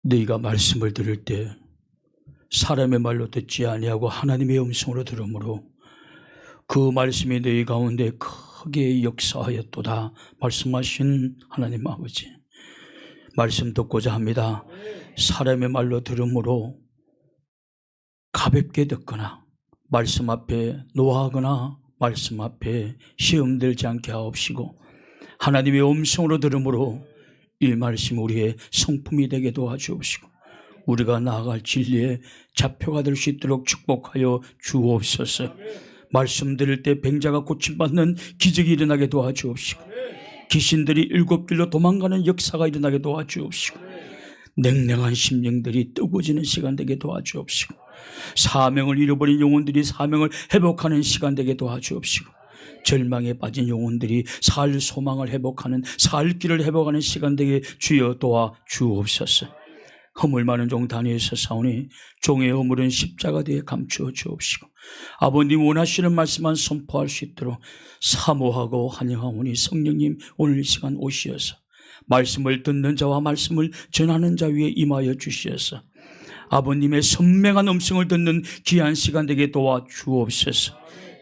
너희가 말씀을 들을 때 사람의 말로 듣지 아니하고 하나님의 음성으로 들으므로 그 말씀이 너희 가운데 크게 역사하였도다 말씀하신 하나님 아버지, 말씀 듣고자 합니다. 사람의 말로 들으므로 가볍게 듣거나 말씀 앞에 노하거나 말씀 앞에 시험 들지 않게 하옵시고, 하나님의 음성으로 들으므로 이 말씀이 우리의 성품이 되게 도와주옵시고 우리가 나아갈 진리의 좌표가 될 수 있도록 축복하여 주옵소서. 말씀 들을 때 병자가 고침받는 기적이 일어나게 도와주옵시고 귀신들이 7길로 도망가는 역사가 일어나게 도와주옵시고 냉랭한 심령들이 뜨거워지는 시간 되게 도와주옵시고 사명을 잃어버린 영혼들이 사명을 회복하는 시간 되게 도와주옵시고 절망에 빠진 영혼들이 살 소망을 회복하는, 살 길을 회복하는 시간 되게 주여 도와주옵소서. 허물 많은 종 다니엘서 사오니 종의 허물은 십자가 뒤에 감추어 주옵시고 아버님 원하시는 말씀만 선포할 수 있도록 사모하고 환영하오니 성령님 오늘 이 시간 오시어서 말씀을 듣는 자와 말씀을 전하는 자 위에 임하여 주시어서 아버님의 선명한 음성을 듣는 귀한 시간 되게 도와주옵소서.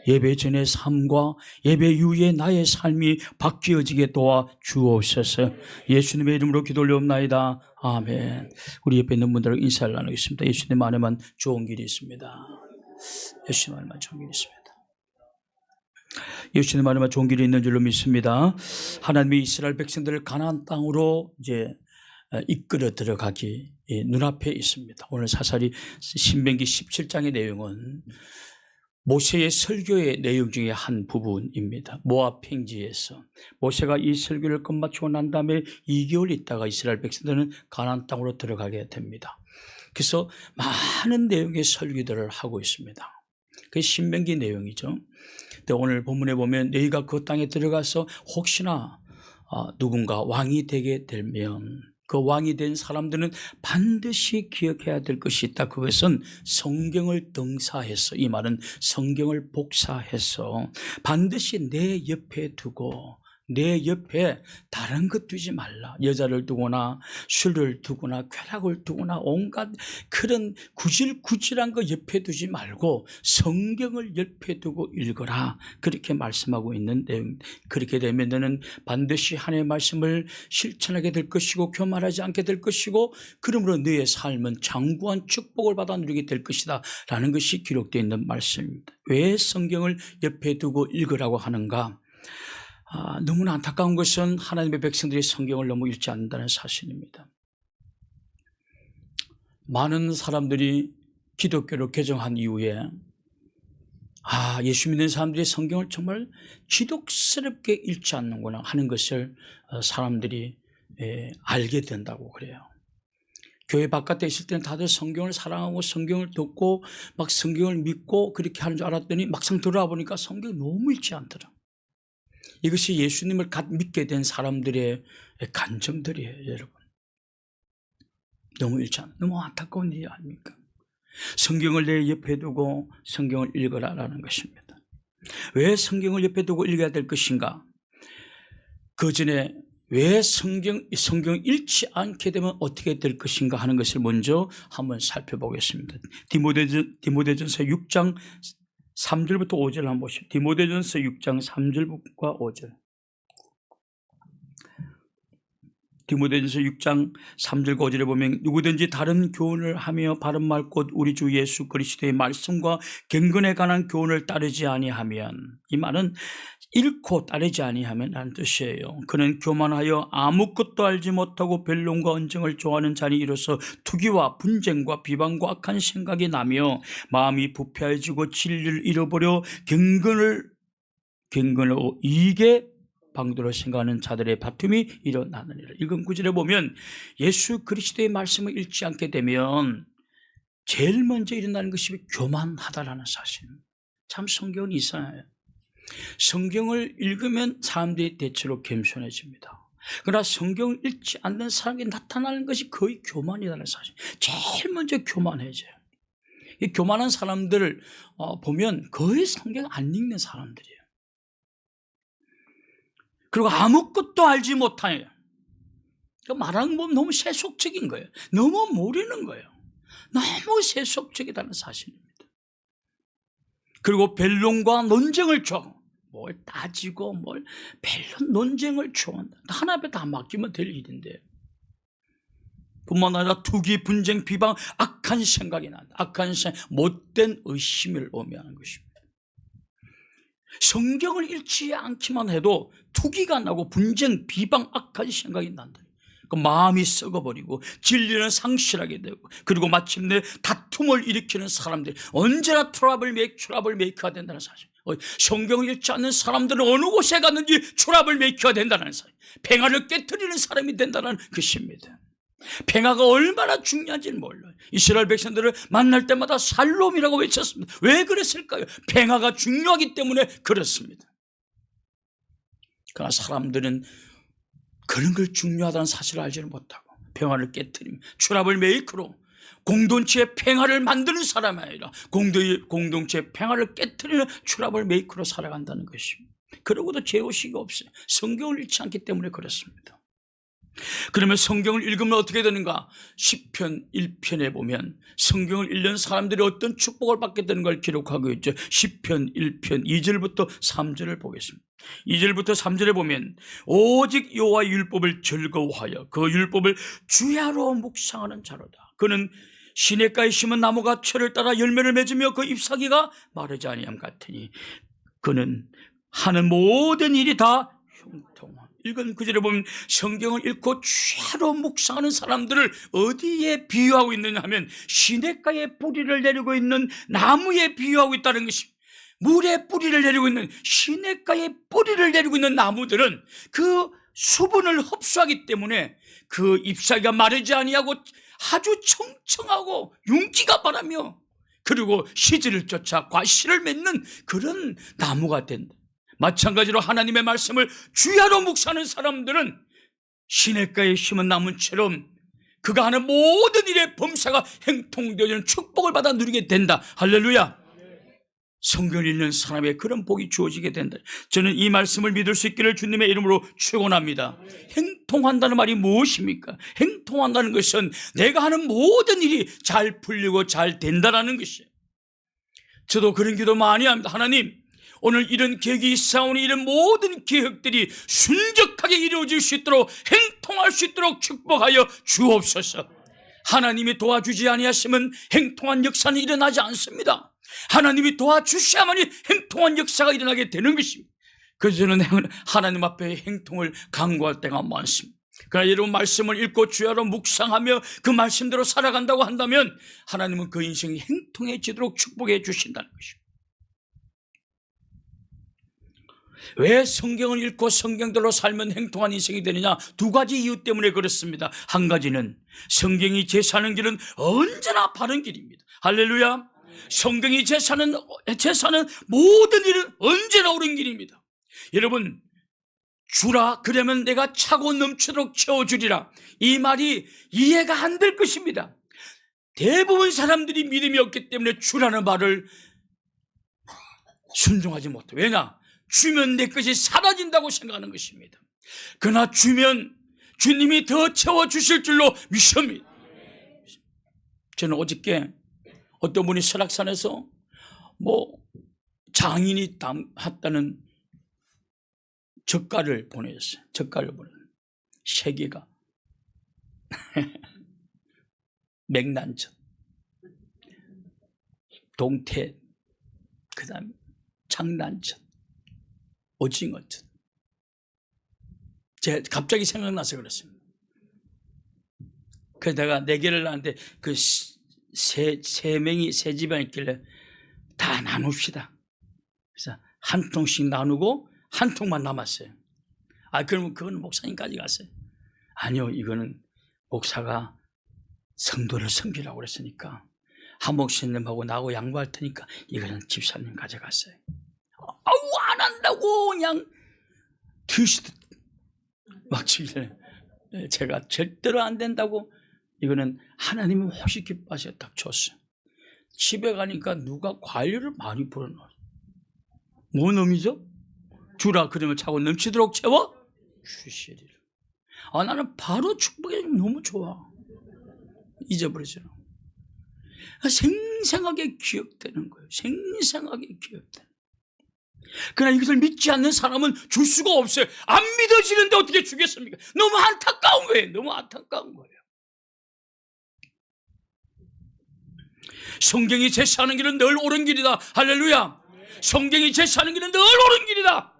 예배 전의 삶과 예배 이후의 나의 삶이 바뀌어지게 도와주옵소서. 예수님의 이름으로 기도 올려옵나이다. 아멘. 우리 옆에 있는 분들과 인사를 나누겠습니다. 예수님 안에만 좋은 길이 있습니다. 예수님 안에만 좋은 길이 있습니다. 예수님 안에만 좋은 길이 있는 줄로 믿습니다. 하나님이 이스라엘 백성들을 가나안 땅으로 이제 이끌어 들어가기 눈앞에 있습니다. 오늘 사사리 신명기 17장의 내용은 모세의 설교의 내용 중에 한 부분입니다. 모압 평지에서 모세가 이 설교를 끝마치고 난 다음에 2개월 있다가 이스라엘 백성들은 가나안 땅으로 들어가게 됩니다. 그래서 많은 내용의 설교들을 하고 있습니다. 그게 신명기 내용이죠. 근데 오늘 본문에 보면 너희가 그 땅에 들어가서 혹시나 누군가 왕이 되게 되면 그 왕이 된 사람들은 반드시 기억해야 될 것이 있다. 그것은 성경을 등사해서, 이 말은 성경을 복사해서 반드시 내 옆에 두고 내 옆에 다른 것 두지 말라. 여자를 두거나 술을 두거나 쾌락을 두거나 온갖 그런 구질구질한 거 옆에 두지 말고 성경을 옆에 두고 읽어라. 그렇게 말씀하고 있는 내용. 그렇게 되면 너는 반드시 하나님의 말씀을 실천하게 될 것이고 교만하지 않게 될 것이고 그러므로 너의 삶은 장구한 축복을 받아 누리게 될 것이다 라는 것이 기록되어 있는 말씀입니다. 왜 성경을 옆에 두고 읽으라고 하는가? 너무나 안타까운 것은 하나님의 백성들이 성경을 너무 읽지 않는다는 사실입니다. 많은 사람들이 기독교를 개정한 이후에 예수 믿는 사람들이 성경을 정말 지독스럽게 읽지 않는구나 하는 것을 사람들이 알게 된다고 그래요. 교회 바깥에 있을 때는 다들 성경을 사랑하고 성경을 듣고 막 성경을 믿고 그렇게 하는 줄 알았더니 막상 들어와 보니까 성경을 너무 읽지 않더라. 이것이 예수님을 믿게 된 사람들의 간증들이에요, 여러분. 너무 읽지 않아요. 너무 안타까운 일이 아닙니까? 성경을 내 옆에 두고 성경을 읽어라라는 것입니다. 왜 성경을 옆에 두고 읽어야 될 것인가? 그 전에 왜 성경을 읽지 않게 되면 어떻게 될 것인가 하는 것을 먼저 한번 살펴보겠습니다. 디모데전서 6장 3절부터 5절 한번 보시죠. 디모데전서 6장 3절과 5절. 디모데전서 6장 3절과 5절에 보면 누구든지 다른 교훈을 하며 바른 말 곧 우리 주 예수 그리스도의 말씀과 경건에 관한 교훈을 따르지 아니하면, 이 말은 잃고 따르지 아니하면 라는 뜻이에요. 그는 교만하여 아무것도 알지 못하고 변론과 언쟁을 좋아하는 자니 이로써 투기와 분쟁과 비방과 악한 생각이 나며 마음이 부패해지고 진리를 잃어버려 경건을 이익에 방도로 생각하는 자들의 다툼이 일어나느니라. 이건 구절에 보면 예수 그리스도의 말씀을 읽지 않게 되면 제일 먼저 일어나는 것이 교만하다라는 사실입니다. 참 성경은 이상해요. 성경을 읽으면 사람들이 대체로 겸손해집니다. 그러나 성경을 읽지 않는 사람이 나타나는 것이 거의 교만이라는 사실. 제일 먼저 교만해져요. 이 교만한 사람들을 보면 거의 성경 안 읽는 사람들이에요. 그리고 아무것도 알지 못해요. 말하는 거 보면 너무 세속적인 거예요. 너무 모르는 거예요. 너무 세속적이라는 사실입니다. 그리고 변론과 논쟁을 좋아하고 뭘 따지고 뭘 변론 논쟁을 좋아한다. 하나님 앞에 다 맡기면 될 일인데 뿐만 아니라 투기, 분쟁, 비방, 악한 생각이 난다. 악한 생각, 못된 의심을 의미하는 것입니다. 성경을 읽지 않기만 해도 투기가 나고 분쟁, 비방, 악한 생각이 난다. 그 마음이 썩어버리고 진리는 상실하게 되고 그리고 마침내 다툼을 일으키는 사람들이 언제나 트러블 메이커가 된다는 사실. 성경을 읽지 않는 사람들은 어느 곳에 갔는지 트러블 메이커가 된다는 사실. 평화를 깨트리는 사람이 된다는 것입니다. 평화가 얼마나 중요한지는 몰라요. 이스라엘 백성들을 만날 때마다 살롬이라고 외쳤습니다. 왜 그랬을까요? 평화가 중요하기 때문에 그렇습니다. 그러나 사람들은 그런 걸 중요하다는 사실을 알지는 못하고 평화를 깨트리며 트러블 메이커로 공동체의 평화를 만드는 사람이 아니라 공동체의 평화를 깨트리는 트러블 메이커로 살아간다는 것입니다. 그러고도 죄의식이 없어요. 성경을 읽지 않기 때문에 그렇습니다. 그러면 성경을 읽으면 어떻게 되는가? 시편 1편에 보면 성경을 읽는 사람들이 어떤 축복을 받게 되는 걸 기록하고 있죠. 시편 1편 2절부터 3절을 보겠습니다. 2절부터 3절에 보면 오직 여호와의 율법을 즐거워하여 그 율법을 주야로 묵상하는 자로다. 그는 시냇가에 심은 나무가 철을 따라 열매를 맺으며 그 잎사귀가 마르지 아니함 같으니 그는 하는 모든 일이 다 형통하다. 읽은 구절에 보면 성경을 읽고 주야로 묵상하는 사람들을 어디에 비유하고 있느냐 하면 시냇가에 뿌리를 내리고 있는 나무에 비유하고 있다는 것입니다. 물에 뿌리를 내리고 있는 시냇가에 뿌리를 내리고 있는 나무들은 그 수분을 흡수하기 때문에 그 잎사귀가 마르지 아니하고 아주 청청하고 윤기가 바라며 그리고 시지를 쫓아 과실을 맺는 그런 나무가 된다. 마찬가지로 하나님의 말씀을 주야로 묵상하는 사람들은 시냇가에 심은 나무처럼 그가 하는 모든 일에 범사가 행통되어지는 축복을 받아 누리게 된다. 할렐루야. 성경을 읽는 사람의 그런 복이 주어지게 된다. 저는 이 말씀을 믿을 수 있기를 주님의 이름으로 축원합니다. 행통한다는 말이 무엇입니까? 행통한다는 것은 내가 하는 모든 일이 잘 풀리고 잘 된다는 것이에요. 저도 그런 기도 많이 합니다. 하나님, 오늘 이런 계획이 있사오니 이런 모든 계획들이 순적하게 이루어질 수 있도록 행통할 수 있도록 축복하여 주옵소서. 하나님이 도와주지 아니하시면 행통한 역사는 일어나지 않습니다. 하나님이 도와주셔야만이 행통한 역사가 일어나게 되는 것입니다. 그래서 저는 하나님 앞에 행통을 간구할 때가 많습니다. 그러나 여러분 말씀을 읽고 주야로 묵상하며 그 말씀대로 살아간다고 한다면 하나님은 그 인생이 행통해지도록 축복해 주신다는 것입니다. 왜 성경을 읽고 성경대로 살면 행통한 인생이 되느냐? 두 가지 이유 때문에 그렇습니다. 한 가지는 성경이 제시하는 길은 언제나 바른 길입니다. 할렐루야. 성경이 제시하는 모든 일은 언제나 옳은 길입니다. 여러분, 주라 그러면 내가 차고 넘치도록 채워주리라, 이 말이 이해가 안 될 것입니다. 대부분 사람들이 믿음이 없기 때문에 주라는 말을 순종하지 못해. 왜냐? 주면 내 것이 사라진다고 생각하는 것입니다. 그러나 주면 주님이 더 채워주실 줄로 믿습니다. 저는 어저께 어떤 분이 설악산에서 장인이 했다는 젓갈을 보내줬어요. 젓갈을 보내줬어요. 3개가 맥난젓, 동태, 그 다음에 장난젓, 오징어젓. 제가 갑자기 생각나서 그렇습니다. 그래서 내가 4개를 나는데 그 세 집안 있길래 다 나눕시다. 그래서 한 통씩 나누고 한 통만 남았어요. 그러면 그거는 목사님까지 갔어요. 아니요, 이거는 목사가 성도를 섬기라고 그랬으니까 한 목사님하고 나하고 양보할 테니까 이거는 집사님 가져갔어요. 안 한다고 그냥 드시듯 막 지길래 제가 절대로 안 된다고, 이거는 하나님이 혹시 기뻐하셔 딱 줬어요. 집에 가니까 누가 관리를 많이 부려놓았어요. 뭔 의미죠? 주라 그러면 차고 넘치도록 채워 주시리라. 나는 바로 축복이 너무 좋아. 잊어버리죠. 생생하게 기억되는 거예요. 생생하게 기억되는. 그러나 이것을 믿지 않는 사람은 줄 수가 없어요. 안 믿어지는데 어떻게 주겠습니까? 너무 안타까운 거예요. 너무 안타까운 거예요. 성경이 제시하는 길은 늘 옳은 길이다. 할렐루야. 성경이 제시하는 길은 늘 옳은 길이다.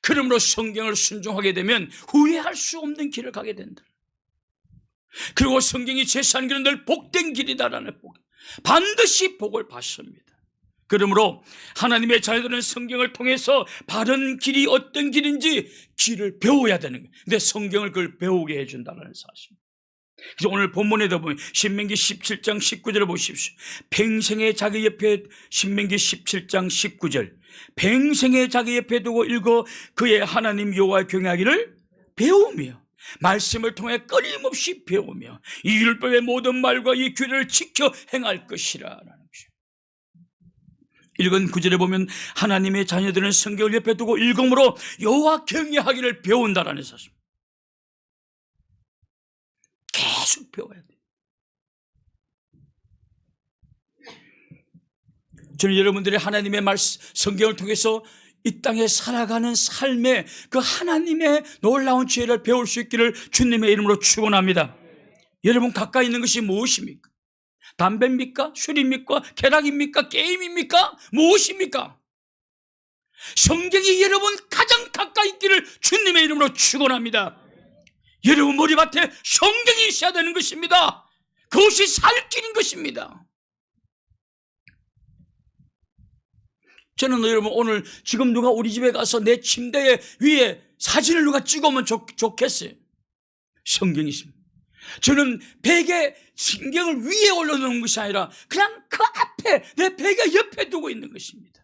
그러므로 성경을 순종하게 되면 후회할 수 없는 길을 가게 된다. 그리고 성경이 제시하는 길은 늘 복된 길이다라는 복, 반드시 복을 받습니다. 그러므로 하나님의 자녀들은 성경을 통해서 바른 길이 어떤 길인지 길을 배워야 되는 거예요. 근데 성경을 그걸 배우게 해준다는 사실. 그래서 오늘 본문에도 보면 신명기 17장 19절을 보십시오. 평생에 자기 옆에, 신명기 17장 19절, 평생에 자기 옆에 두고 읽어 그의 하나님 여호와의 경외하기를 배우며 말씀을 통해 끊임없이 배우며 이 율법의 모든 말과 이 규례를 지켜 행할 것이라 라는 것이죠. 읽은 구절에 보면 하나님의 자녀들은 성경을 옆에 두고 읽음으로 여호와 경외하기를 배운다라는 사실. 계속 배워야 돼요. 저는 여러분들이 하나님의 말씀, 성경을 통해서 이 땅에 살아가는 삶에 그 하나님의 놀라운 지혜를 배울 수 있기를 주님의 이름으로 축원합니다. 여러분 가까이 있는 것이 무엇입니까? 담배입니까? 술입니까? 쾌락입니까? 게임입니까? 무엇입니까? 성경이 여러분 가장 가까이 있기를 주님의 이름으로 축원합니다. 여러분 머리밭에 성경이 있어야 되는 것입니다. 그것이 살 길인 것입니다. 저는 여러분 오늘 지금 누가 우리 집에 가서 내 침대 위에 사진을 누가 찍으면 좋겠어요. 성경이 있습니다. 저는 베개 성경을 위에 올려놓은 것이 아니라 그냥 그 앞에 내 베개 옆에 두고 있는 것입니다.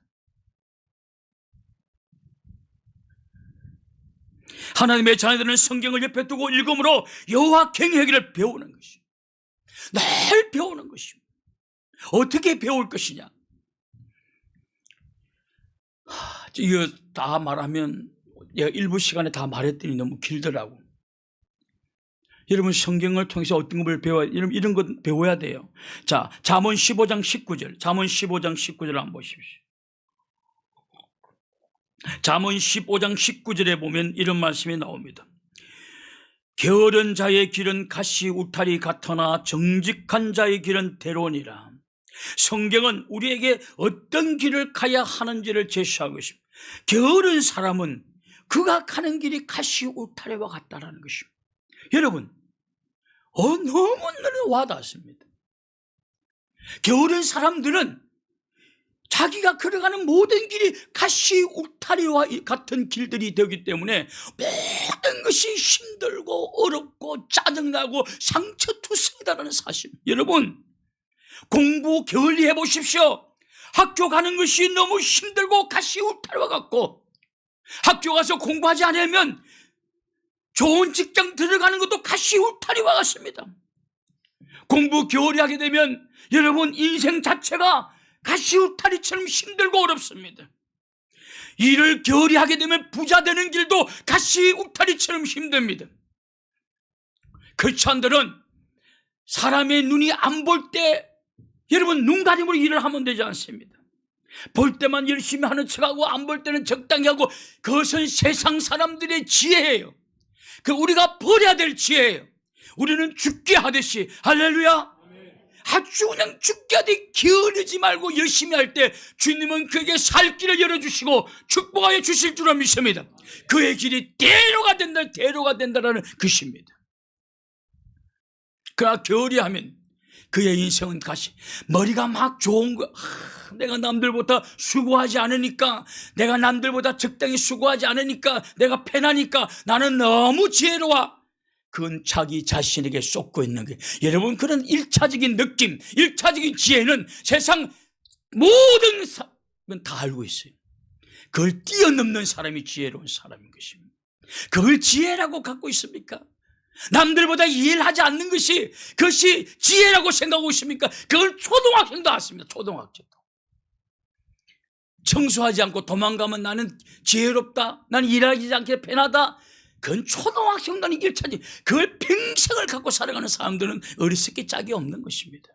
하나님의 자녀들은 성경을 옆에 두고 읽음으로 여호와 경외하기를 배우는 것이에요. 늘 배우는 것이에요. 어떻게 배울 것이냐? 이거 다 말하면 내가 일부 시간에 다 말했더니 너무 길더라고. 여러분 성경을 통해서 어떤 것을 배워야, 이런 것 배워야 돼요. 자, 잠언 15장 19절, 잠언 15장 19절 한번 보십시오. 잠언 15장 19절에 보면 이런 말씀이 나옵니다. 게으른 자의 길은 가시 울타리 같으나 정직한 자의 길은 대로니라. 성경은 우리에게 어떤 길을 가야 하는지를 제시하고 있습니다. 게으른 사람은 그가 가는 길이 가시 울타리와 같다라는 것입니다. 여러분, 너무너무 와닿습니다. 게으른 사람들은 자기가 걸어가는 모든 길이 가시 울타리와 같은 길들이 되기 때문에 모든 것이 힘들고 어렵고 짜증나고 상처투성이다라는 사실. 여러분, 공부 게을리 해보십시오. 학교 가는 것이 너무 힘들고 가시 울타리와 같고, 학교 가서 공부하지 않으면 좋은 직장 들어가는 것도 가시 울타리와 같습니다. 공부 게을리 하게 되면 여러분 인생 자체가 가시 울타리처럼 힘들고 어렵습니다. 일을 게을리 하게 되면 부자 되는 길도 가시 울타리처럼 힘듭니다. 크리스찬들은 사람의 눈이 안 볼 때 여러분 눈 가림으로 일을 하면 되지 않습니다. 볼 때만 열심히 하는 척하고 안 볼 때는 적당히 하고, 그것은 세상 사람들의 지혜예요. 그 우리가 버려야 될 지혜예요. 우리는 죽게 하듯이, 할렐루야, 아주 그냥 죽게 하듯이 게으르지 말고 열심히 할 때 주님은 그에게 살 길을 열어주시고 축복하여 주실 줄을 믿습니다. 그의 길이 대로가 된다라는 것입니다. 그러나 게으리 하면 그의 인생은 가시, 머리가 막 좋은 거, 내가 남들보다 수고하지 않으니까, 내가 남들보다 적당히 수고하지 않으니까, 내가 편하니까 나는 너무 지혜로워. 그건 자기 자신에게 쏟고 있는 거예요. 여러분, 그런 1차적인 느낌, 1차적인 지혜는 세상 모든 사람은 다 알고 있어요. 그걸 뛰어넘는 사람이 지혜로운 사람인 것입니다. 그걸 지혜라고 갖고 있습니까? 남들보다 이해를 하지 않는 것이 그것이 지혜라고 생각하고 있습니까? 그걸 초등학생도 않습니다. 초등학생도. 청소하지 않고 도망가면 나는 지혜롭다, 나는 일하지 않게 편하다, 그건 초등학생들은 1차지. 그걸 평생을 갖고 살아가는 사람들은 어리석게 짝이 없는 것입니다.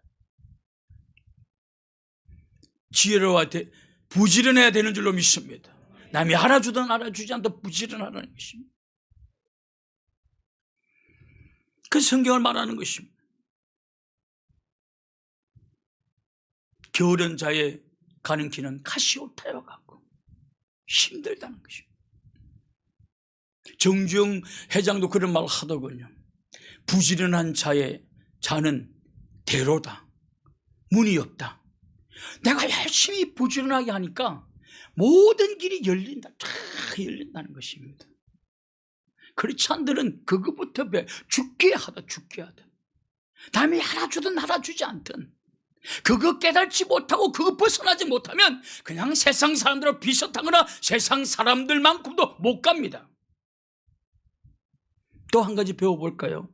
지혜로워야 돼, 부지런해야 되는 줄로 믿습니다. 남이 알아주든 알아주지 않든 부지런하라는 것입니다. 그 성경을 말하는 것입니다. 게으른 자의 가는 길은 가시오타와 같고 힘들다는 것입니다. 정주영 회장도 그런 말을 하더군요. 부지런한 자의 자는 대로다. 문이 없다. 내가 열심히 부지런하게 하니까 모든 길이 열린다. 다 열린다는 것입니다. 그렇지 않들은 그것부터 죽게 하다. 남이 알아주든 알아주지 않든 그거 깨닫지 못하고 그거 벗어나지 못하면 그냥 세상 사람들하고 비슷하거나 세상 사람들만큼도 못 갑니다. 또 한 가지 배워볼까요?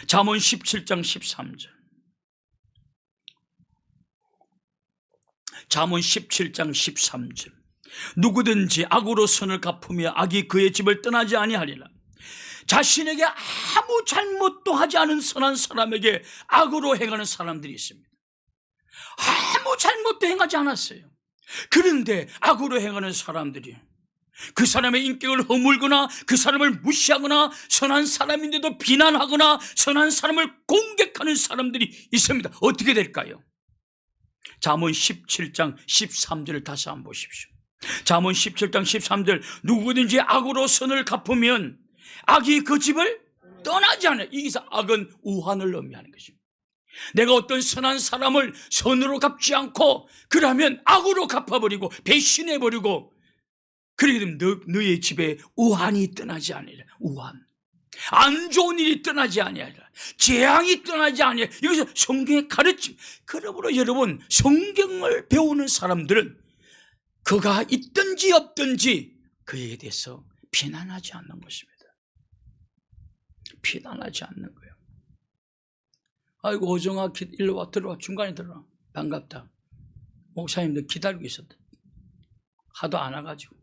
잠언 17장 13절. 잠언 17장 13절. 누구든지 악으로 선을 갚으며 악이 그의 집을 떠나지 아니하리라. 자신에게 아무 잘못도 하지 않은 선한 사람에게 악으로 행하는 사람들이 있습니다. 아무 잘못도 행하지 않았어요. 그런데 악으로 행하는 사람들이 그 사람의 인격을 허물거나 그 사람을 무시하거나 선한 사람인데도 비난하거나 선한 사람을 공격하는 사람들이 있습니다. 어떻게 될까요? 잠언 17장 13절을 다시 한번 보십시오. 잠언 17장 13절. 누구든지 악으로 선을 갚으면 악이 그 집을 떠나지 않아요. 여기서 악은 우환을 의미하는 것입니다. 내가 어떤 선한 사람을 선으로 갚지 않고 그러면 악으로 갚아버리고 배신해버리고 그렇게 되면 너의 집에 우환이 떠나지 아니라 우환. 안 좋은 일이 떠나지 아니하리라. 재앙이 떠나지 아니하리라. 여기서 성경의 가르침. 그러므로 여러분 성경을 배우는 사람들은 그가 있든지 없든지 그에 대해서 비난하지 않는 것입니다. 비난하지 않는 거예요. 아이고 오정아 일로 와 들어와 중간에 들어와 반갑다. 목사님들 기다리고 있었다. 하도 안 와가지고.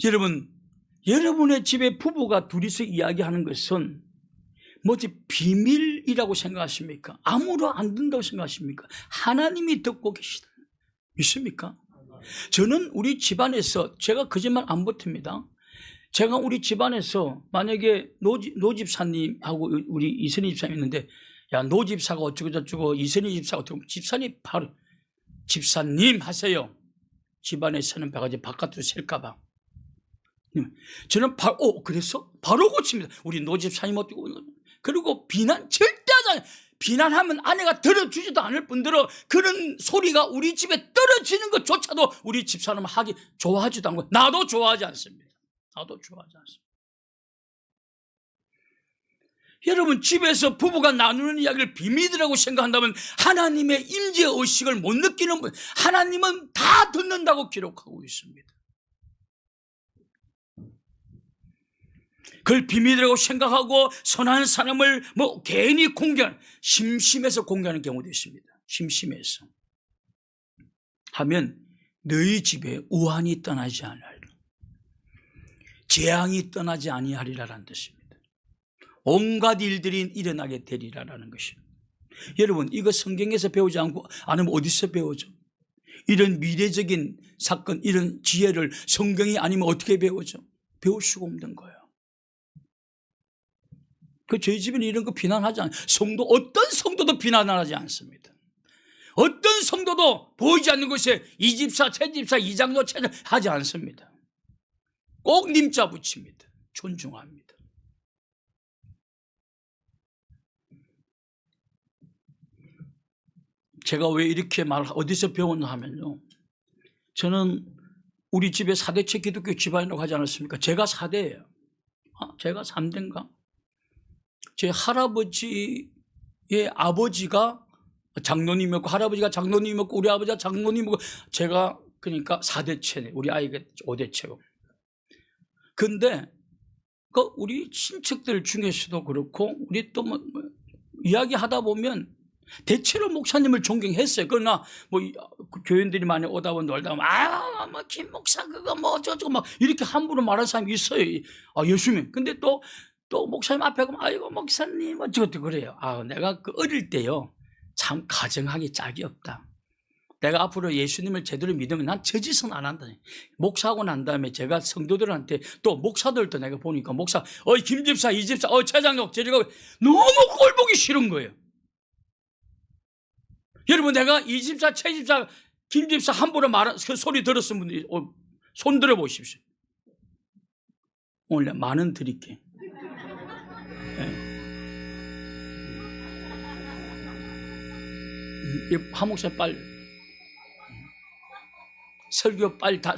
여러분, 여러분의 집에 부부가 둘이서 이야기하는 것은 뭐지 비밀이라고 생각하십니까? 아무로 안 된다고 생각하십니까? 하나님이 듣고 계시다. 믿습니까? 저는 우리 집안에서 제가 거짓말 안 버팁니다. 제가 우리 집안에서 만약에 노집사님하고 우리 이선희 집사님 있는데 야 노집사가 어쩌고 저쩌고 이선희 집사가 어쩌고 집사님 바로 집사님 하세요. 집안에서는 바가지 바깥으로 셀까봐. 저는 바로 그래서 바로 고칩니다. 우리 노집사님 어쩌고 그리고 비난 절대 하지 않아요. 비난하면 아내가 들어주지도 않을 뿐더러 그런 소리가 우리 집에 떨어지는 것조차도 우리 집사람은 하기 좋아하지도 않고 나도 좋아하지 않습니다. 나도 좋아하지 않습니다. 여러분 집에서 부부가 나누는 이야기를 비밀이라고 생각한다면 하나님의 임재 의식을 못 느끼는 분, 하나님은 다 듣는다고 기록하고 있습니다. 그걸 비밀이라고 생각하고 선한 사람을 괜히 심심해서 공개하는 경우도 있습니다. 심심해서 하면 너희 집에 우환이 떠나지 아니하리라. 재앙이 떠나지 아니하리라라는 뜻입니다. 온갖 일들이 일어나게 되리라라는 것입니다. 여러분 이거 성경에서 배우지 않으면 어디서 배우죠? 이런 미래적인 사건, 이런 지혜를 성경이 아니면 어떻게 배우죠? 배울 수가 없는 거예요. 저희 집에는 이런 거 비난하지 않아요. 어떤 성도도 비난하지 않습니다. 어떤 성도도 보이지 않는 곳에 이 집사, 저 집사, 이 장로, 하지 않습니다. 꼭 님자 붙입니다. 존중합니다. 제가 왜 이렇게 어디서 배웠나 하면요. 저는 우리 집에 4대째 기독교 집안이라고 하지 않았습니까? 제가 4대예요. 제가 3대인가? 제 할아버지의 아버지가 장로님이었고 할아버지가 장로님이었고 우리 아버지가 장로님이었고 제가 그러니까 4대째네. 우리 아이가 5대째고. 근데 우리 친척들 중에서도 그렇고 우리 또 이야기하다 보면 대체로 목사님을 존경했어요. 그러나 그 교인들이 많이 오다 보면 놀다 보면 뭐 김 목사 그거 뭐 어쩌고 막 이렇게 함부로 말하는 사람이 있어요. 예수님. 근데 또 목사님 앞에 가면 아이고 목사님 어쩌고 그래요. 내가 그 어릴 때요 참 가정하기 짝이 없다. 내가 앞으로 예수님을 제대로 믿으면 난 저 짓은 안 한다. 목사하고 난 다음에 제가 성도들한테 또 목사들도 내가 보니까 목사 김 집사 이 집사 최장록 저리가 너무 꼴 보기 싫은 거예요. 여러분 내가 이 집사 최 집사 김 집사 함부로 말한 그 소리 들었은 분들이 손 들어 보십시오. 오늘 만원 드릴게. 한 목사 빨리 설교 빨리 다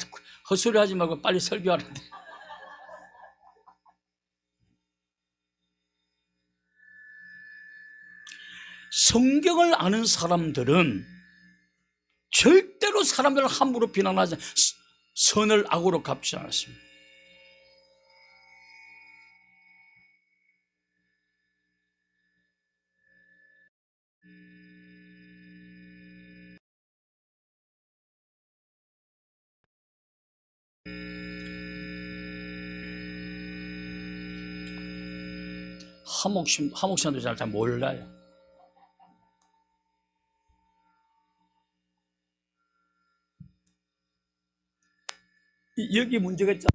헛소리 하지 말고 빨리 설교하라는데. 성경을 아는 사람들은 절대로 사람들을 함부로 비난하지 않습니다. 선을 악으로 갚지 않았습니다. 하목신도 잘 몰라요. 여기 문제가 있잖아요.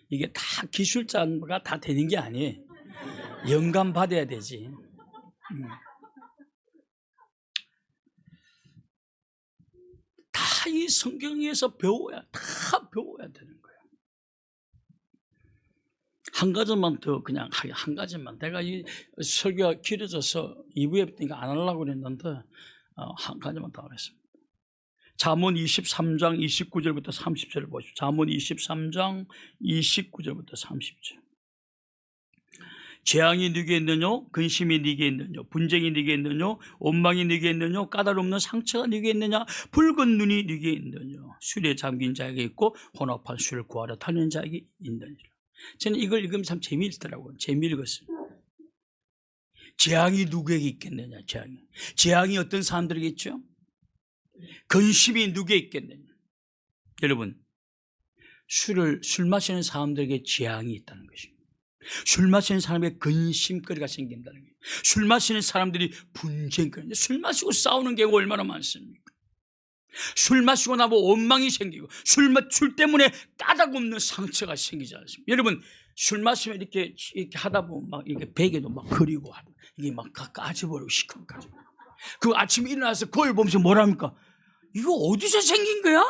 이게 다 기술자가 다 되는 게 아니에요. 영감 받아야 되지. 다 이 성경에서 배워야 되는 거예요. 한 가지만 더 그냥 한 가지만 내가 이 설교가 길어져서 2부에 안 하려고 그랬는데 한 가지만 더 하겠습니다. 잠언 23장 29절부터 30절을 보십시오. 잠언 23장 29절부터 30절. 재앙이 네게 있느냐? 근심이 네게 있느냐? 분쟁이 네게 있느냐? 원망이 네게 있느냐? 까다롭는 상처가 네게 있느냐? 붉은 눈이 네게 있느냐? 술에 잠긴 자에게 있고 혼합한 술을 구하러 다니는 자에게 있느니라. 저는 이걸 읽으면 참 재미있더라고요. 재미있었어요. 재앙이 누구에게 있겠느냐? 재앙이 어떤 사람들에게 있죠? 근심이 누구에게 있겠느냐? 여러분, 술 마시는 사람들에게 재앙이 있다는 것입니다. 술 마시는 사람에게 근심거리가 생긴다는 거예요. 술 마시는 사람들이 분쟁거리. 술 마시고 싸우는 경우가 얼마나 많습니까? 술 마시고 나면 원망이 생기고 술 때문에 까닭없는 상처가 생기지 않습니까? 여러분 술 마시면 이렇게 하다 보면 막 이렇게 베개도 막 그리고 이게 막 까져버리고 시커멓게. 그 아침에 일어나서 거울 보면서 뭐랍니까? 이거 어디서 생긴 거야?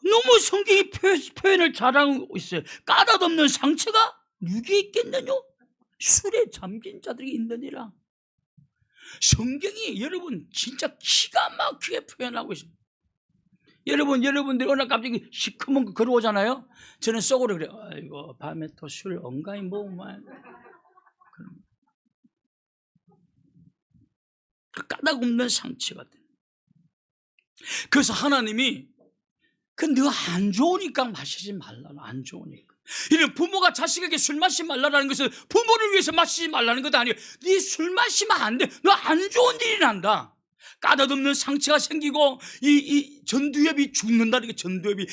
너무 성경이 표현을 잘하고 있어요. 까닭없는 상처가 누구에 있겠느냐? 술에 잠긴 자들이 있느니라. 성경이 여러분 진짜 기가 막히게 표현하고 있습니다. 여러분들이 어느 날 갑자기 시커먼 거 걸어오잖아요. 저는 속으로 그래요. 아이고 밤에 또 술 엉가이 먹으면 까닭없는 상처가 돼. 그래서 하나님이 너 안 좋으니까 마시지 말라는, 안 좋으니까. 이런 부모가 자식에게 술 마시지 말라는 것은 부모를 위해서 마시지 말라는 것도 아니에요. 네 술 마시면 안 돼. 너 안 좋은 일이 난다. 까닭없는 상처가 생기고 이 전두엽이 죽는다는 게 전두엽이.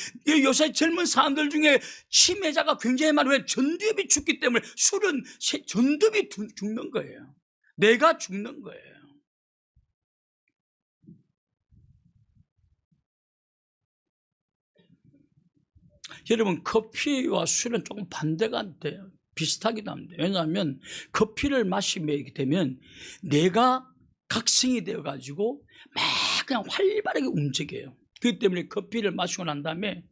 요새 젊은 사람들 중에 치매자가 굉장히 많아요. 전두엽이 죽기 때문에 술은 전두엽이 죽는 거예요. 내가 죽는 거예요. 여러분 커피와 술은 조금 반대가 안 돼요. 비슷하기도 합니다. 왜냐하면 커피를 마시게 되면 내가 각성이 되어가지고 막 그냥 활발하게 움직여요. 그렇기 때문에 커피를 마시고 난 다음에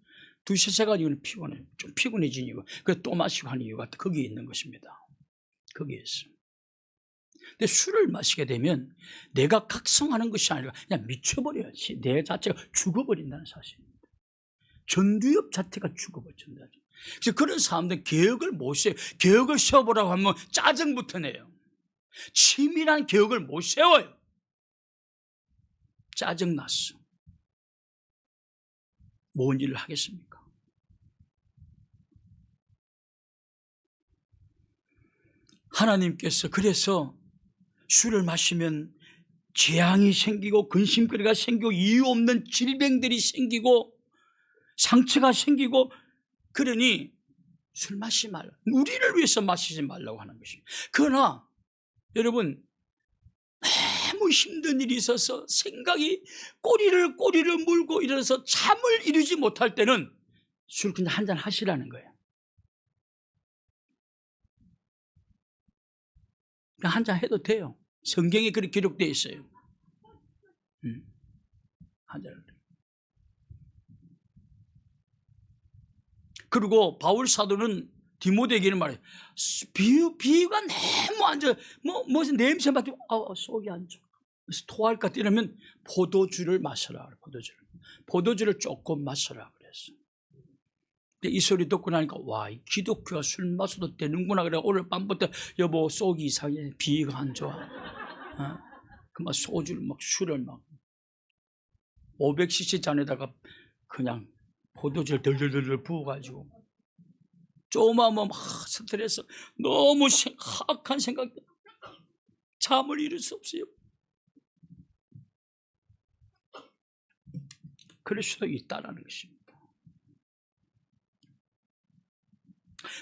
두세 시간 이후는 피곤해요. 좀 피곤해진 이유가. 그래서 또 마시고 하는 이유가 거기에 있는 것입니다. 거기에 있습니다. 근데 술을 마시게 되면 내가 각성하는 것이 아니라 그냥 미쳐버려요. 내 자체가 죽어버린다는 사실입니다. 전두엽 자체가 죽어버린다. 그래서 그런 사람들은 개혁을 못 세워요. 개혁을 세워보라고 하면 짜증부터 내요. 치밀한 개혁을 못 세워요. 짜증났어. 뭔 일을 하겠습니까? 하나님께서 그래서 술을 마시면 재앙이 생기고 근심거리가 생기고 이유 없는 질병들이 생기고 상처가 생기고, 그러니 술 마시지 말라. 우리를 위해서 마시지 말라고 하는 것입니다. 그러나 여러분, 너무 힘든 일이 있어서 생각이 꼬리를 물고 이래서 잠을 이루지 못할 때는 술 그냥 한잔 하시라는 거예요. 그냥 한잔 해도 돼요. 성경에 그렇게 기록되어 있어요. 한잔. 그리고 바울 사도는 디모데에게는 말해요. 비위가 너무 안 좋아. 무슨 냄새 맡으면 속이 안 좋아. 그래서 토할 것 같아. 이러면 포도주를 마셔라. 포도주를 조금 마셔라 그랬어. 이 소리 듣고 나니까 와, 이 기독교가 술 마셔도 되는구나. 그래 오늘 밤부터 여보 속이 이상해. 비위가 안 좋아. 그 막 소주를 막 술을 막 500cc 잔에다가 그냥 포도주를 덜덜덜 부어가지고 조금하면 막 스트레스, 너무 하악한 생각, 잠을 이룰 수 없어요. 그럴 수도 있다는 것입니다.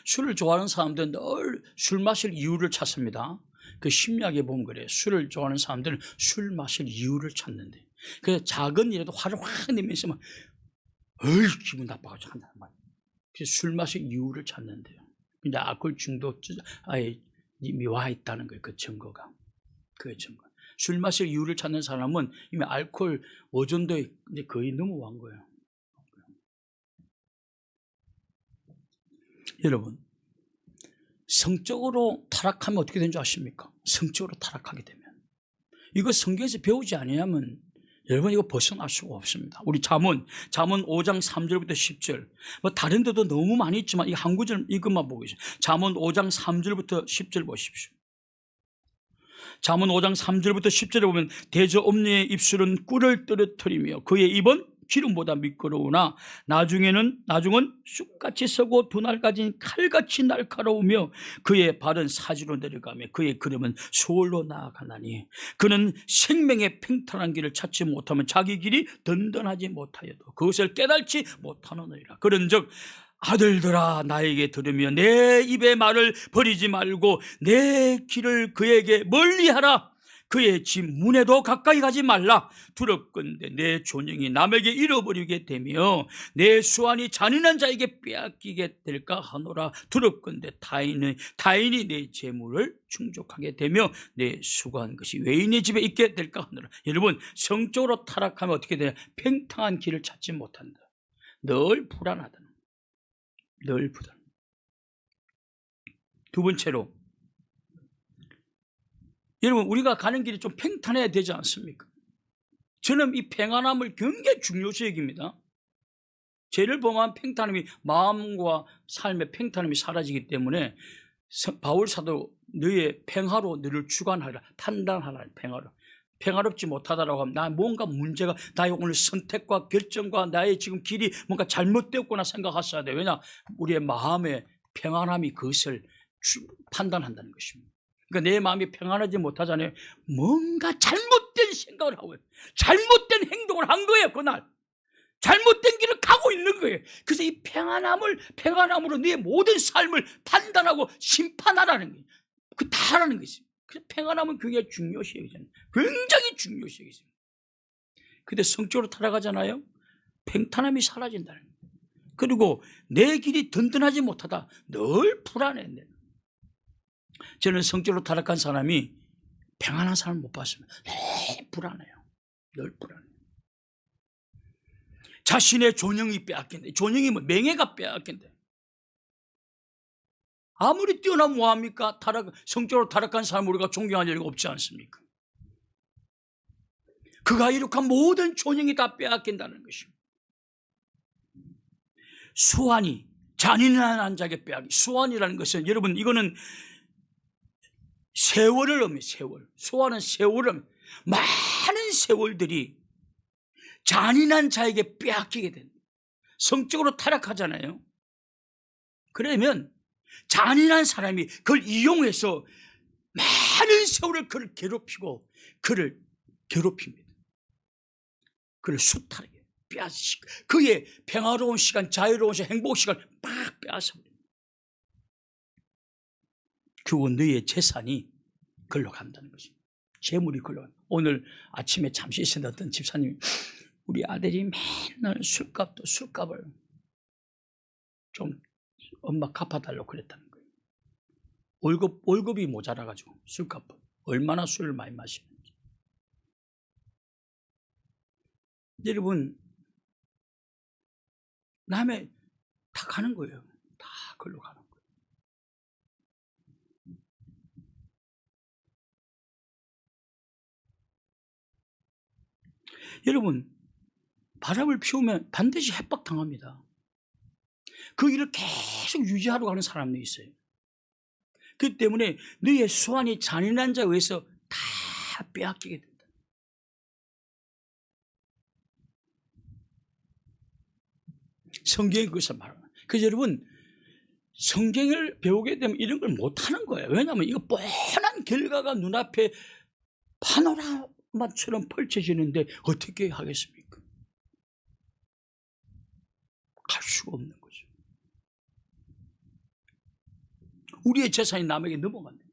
술을 좋아하는 사람들은 늘 술 마실 이유를 찾습니다. 그 심리학에 보면 그래요. 술을 좋아하는 사람들은 술 마실 이유를 찾는데, 그래서 작은 일에도 화를 확 내면서 막 기분 나빠가지고 한단 말이에요. 그래서 술 마실 이유를 찾는데요. 근데 알코올 중독자에 이미 와 있다는 거예요. 그 증거가. 술 마실 이유를 찾는 사람은 이미 알코올 오존도에 이제 거의 넘어간 거예요. 여러분, 성적으로 타락하면 어떻게 되는 줄 아십니까? 성적으로 타락하게 되면 이거 성경에서 배우지 아니하면 여러분 이거 벗어날 수가 없습니다. 우리 잠언 5장 3절부터 10절, 뭐 다른 데도 너무 많이 있지만 이 한 구절 이것만 보고 있어요. 잠언 5장 3절부터 10절 보십시오. 잠언 5장 3절부터 10절에 보면 대저 엄니의 입술은 꿀을 떨어뜨리며 그의 입은 기름보다 미끄러우나 나중은 쑥같이 서고 두 날 가진 칼같이 날카로우며 그의 발은 사지로 내려가며 그의 걸음은 소홀로 나아가나니 그는 생명의 평탄한 길을 찾지 못하면 자기 길이 든든하지 못하여도 그것을 깨달지 못하느니라. 그런즉 아들들아 나에게 들으며 내 입의 말을 버리지 말고 내 길을 그에게 멀리하라. 그의 집 문에도 가까이 가지 말라. 두렵건대 내 존영이 남에게 잃어버리게 되며 내 수완이 잔인한 자에게 빼앗기게 될까 하노라. 두렵건대 타인이 내 재물을 충족하게 되며 내 수고한 것이 외인의 집에 있게 될까 하노라. 여러분, 성적으로 타락하면 어떻게 돼요? 평탄한 길을 찾지 못한다. 늘 불안하다. 늘 불안. 두 번째로, 여러분, 우리가 가는 길이 좀 평탄해야 되지 않습니까? 저는 이 평안함을 굉장히 중요시 여깁니다. 죄를 범한 평탄함이 마음과 삶의 평탄함이 사라지기 때문에 바울 사도 너의 평화로 너를 주관하라, 판단하라. 평화롭지 못하다라고 하면 나 뭔가 문제가, 나의 오늘 선택과 결정과 나의 지금 길이 뭔가 잘못되었구나 생각하셔야 돼요. 왜냐? 우리의 마음의 평안함이 그것을 판단한다는 것입니다. 그러니까 내 마음이 평안하지 못하잖아요. 뭔가 잘못된 생각을 하고 잘못된 행동을 한 거예요. 그날 잘못된 길을 가고 있는 거예요. 그래서 이 평안함으로 네 모든 삶을 판단하고 심판하라는 거예요. 그 다 하라는 것입니다. 그래서 평안함은 굉장히 중요시 여기잖아요. 굉장히 중요시 여기잖아요. 근데 성적으로 타락하잖아요. 평탄함이 사라진다는 거예요. 그리고 내 길이 든든하지 못하다. 늘 불안해. 저는 성적으로 타락한 사람이 평안한 사람을 못 봤습니다. 늘 불안해요. 늘 불안해요. 자신의 존영이 빼앗긴다. 존영이 뭐 명예가 빼앗긴다. 아무리 뛰어나면 뭐합니까? 성적으로 타락한 사람을 우리가 존경할 일이 없지 않습니까? 그가 이룩한 모든 존영이 다 빼앗긴다는 것입니다. 수완이 잔인한 자에게 빼앗기. 수완이라는 것은 여러분 이거는 세월을 의미해요. 세월. 수완은 세월을 의미해요. 많은 세월들이 잔인한 자에게 빼앗기게 된다. 성적으로 타락하잖아요. 그러면 잔인한 사람이 그걸 이용해서 많은 세월을 그를 괴롭히고 그를 괴롭힙니다. 그를 수탈하게 빼앗으시고 그의 평화로운 시간, 자유로운 시간, 행복 시간을 막 빼앗아버립니다. 그리고 너의 재산이 걸로 간다는 거죠. 재물이 걸로 간다. 오늘 아침에 잠시 있었던 집사님이 우리 아들이 맨날 술값을 좀 엄마 갚아달라고 그랬다는 거예요. 월급이 모자라가지고 술값 얼마나 술을 많이 마시는지. 여러분 남의 다 가는 거예요. 다 걸로 가는 거예요. 여러분 바람을 피우면 반드시 협박당합니다. 그 일을 계속 유지하려고 하는 사람들이 있어요. 그 때문에 너의 수완이 잔인한 자에 의해서 다 빼앗기게 된다. 성경이 그것을 말합니다. 그래서 여러분 성경을 배우게 되면 이런 걸 못하는 거예요. 왜냐하면 이거 뻔한 결과가 눈앞에 파노라마처럼 펼쳐지는데 어떻게 하겠습니까? 갈 수가 없는 거죠. 우리의 재산이 남에게 넘어간다.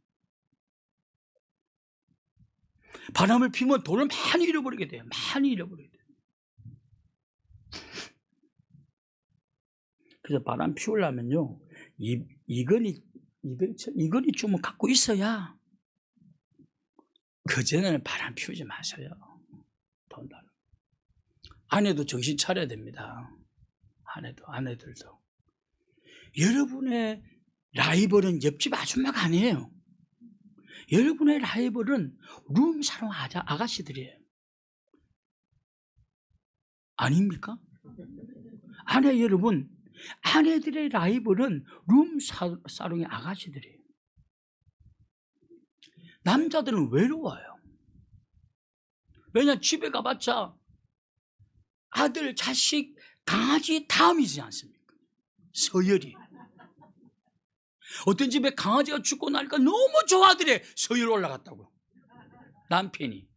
바람을 피면 돈을 많이 잃어버리게 돼요. 많이 잃어버리게 돼요. 그래서 바람 피우려면요, 이건희 좀 갖고 있어야 그전에는 바람 피우지 마세요. 돈 달라. 아내도 정신 차려야 됩니다. 아내들도. 여러분의 라이벌은 옆집 아줌마가 아니에요. 여러분의 라이벌은 룸사롱 아가씨들이에요. 아닙니까? 여러분, 아내들의 라이벌은 룸사롱의 아가씨들이에요. 남자들은 외로워요. 왜냐, 집에 가봤자 아들, 자식, 강아지 다음이지 않습니까? 서열이. 어떤 집에 강아지가 죽고 나니까 너무 좋아하더래. 서열 올라갔다고. 남편이.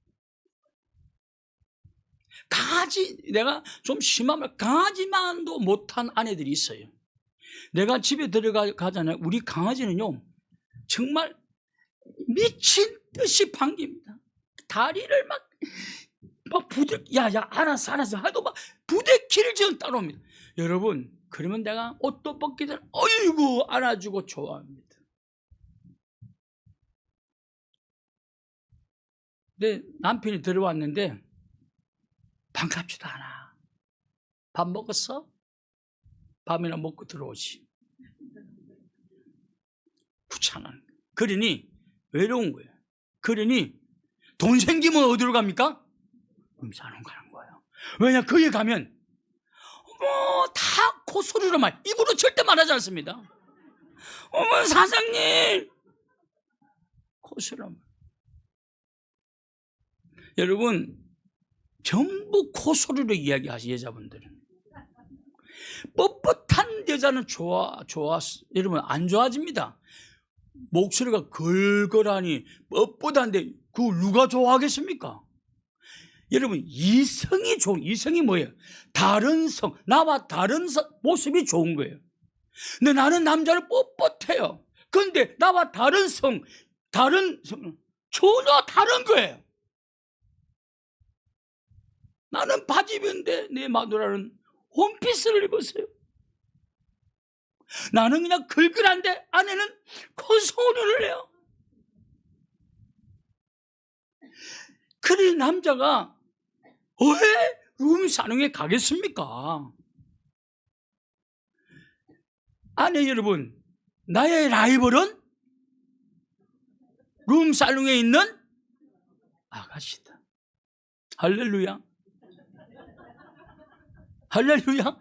내가 좀 심하면 강아지만도 못한 아내들이 있어요. 내가 집에 들어가잖아요. 우리 강아지는요, 정말 미친 듯이 반깁니다. 다리를 막 알았어 하도 막 부대끼를 지금 따라옵니다. 여러분, 그러면 내가 옷도 벗기 전에 어이구 안아주고 좋아합니다. 근데 남편이 들어왔는데 반갑지도 않아. 밥 먹었어? 밥이나 먹고 들어오지. 귀찮아. 그러니 외로운 거예요. 그러니 돈 생기면 어디로 갑니까? 룸사롱 가는 거예요. 왜냐, 거기 가면 다 콧소리로 입으로 절대 말하지 않습니다. 어머 사장님, 콧소리로. 여러분, 전부 콧소리로 이야기하시 여자분들은. 뻣뻣한 여자는 여러분 안 좋아집니다. 목소리가 걸걸하니 뻣뻣한데 그걸 누가 좋아하겠습니까? 여러분, 이성이 뭐예요? 다른 성, 나와 다른 모습이 좋은 거예요. 근데 나는 남자를 뻣뻣해요. 그런데 나와 다른 성 전혀 다른 거예요. 나는 바지 입었는데 내 마누라는 원피스를 입었어요. 나는 그냥 걸걸한데 아내는 콧소리를 해요. 그래 남자가 왜 룸사롱에 가겠습니까? 아내 여러분, 나의 라이벌은 룸사롱에 있는 아가씨다. 할렐루야. 할렐루야.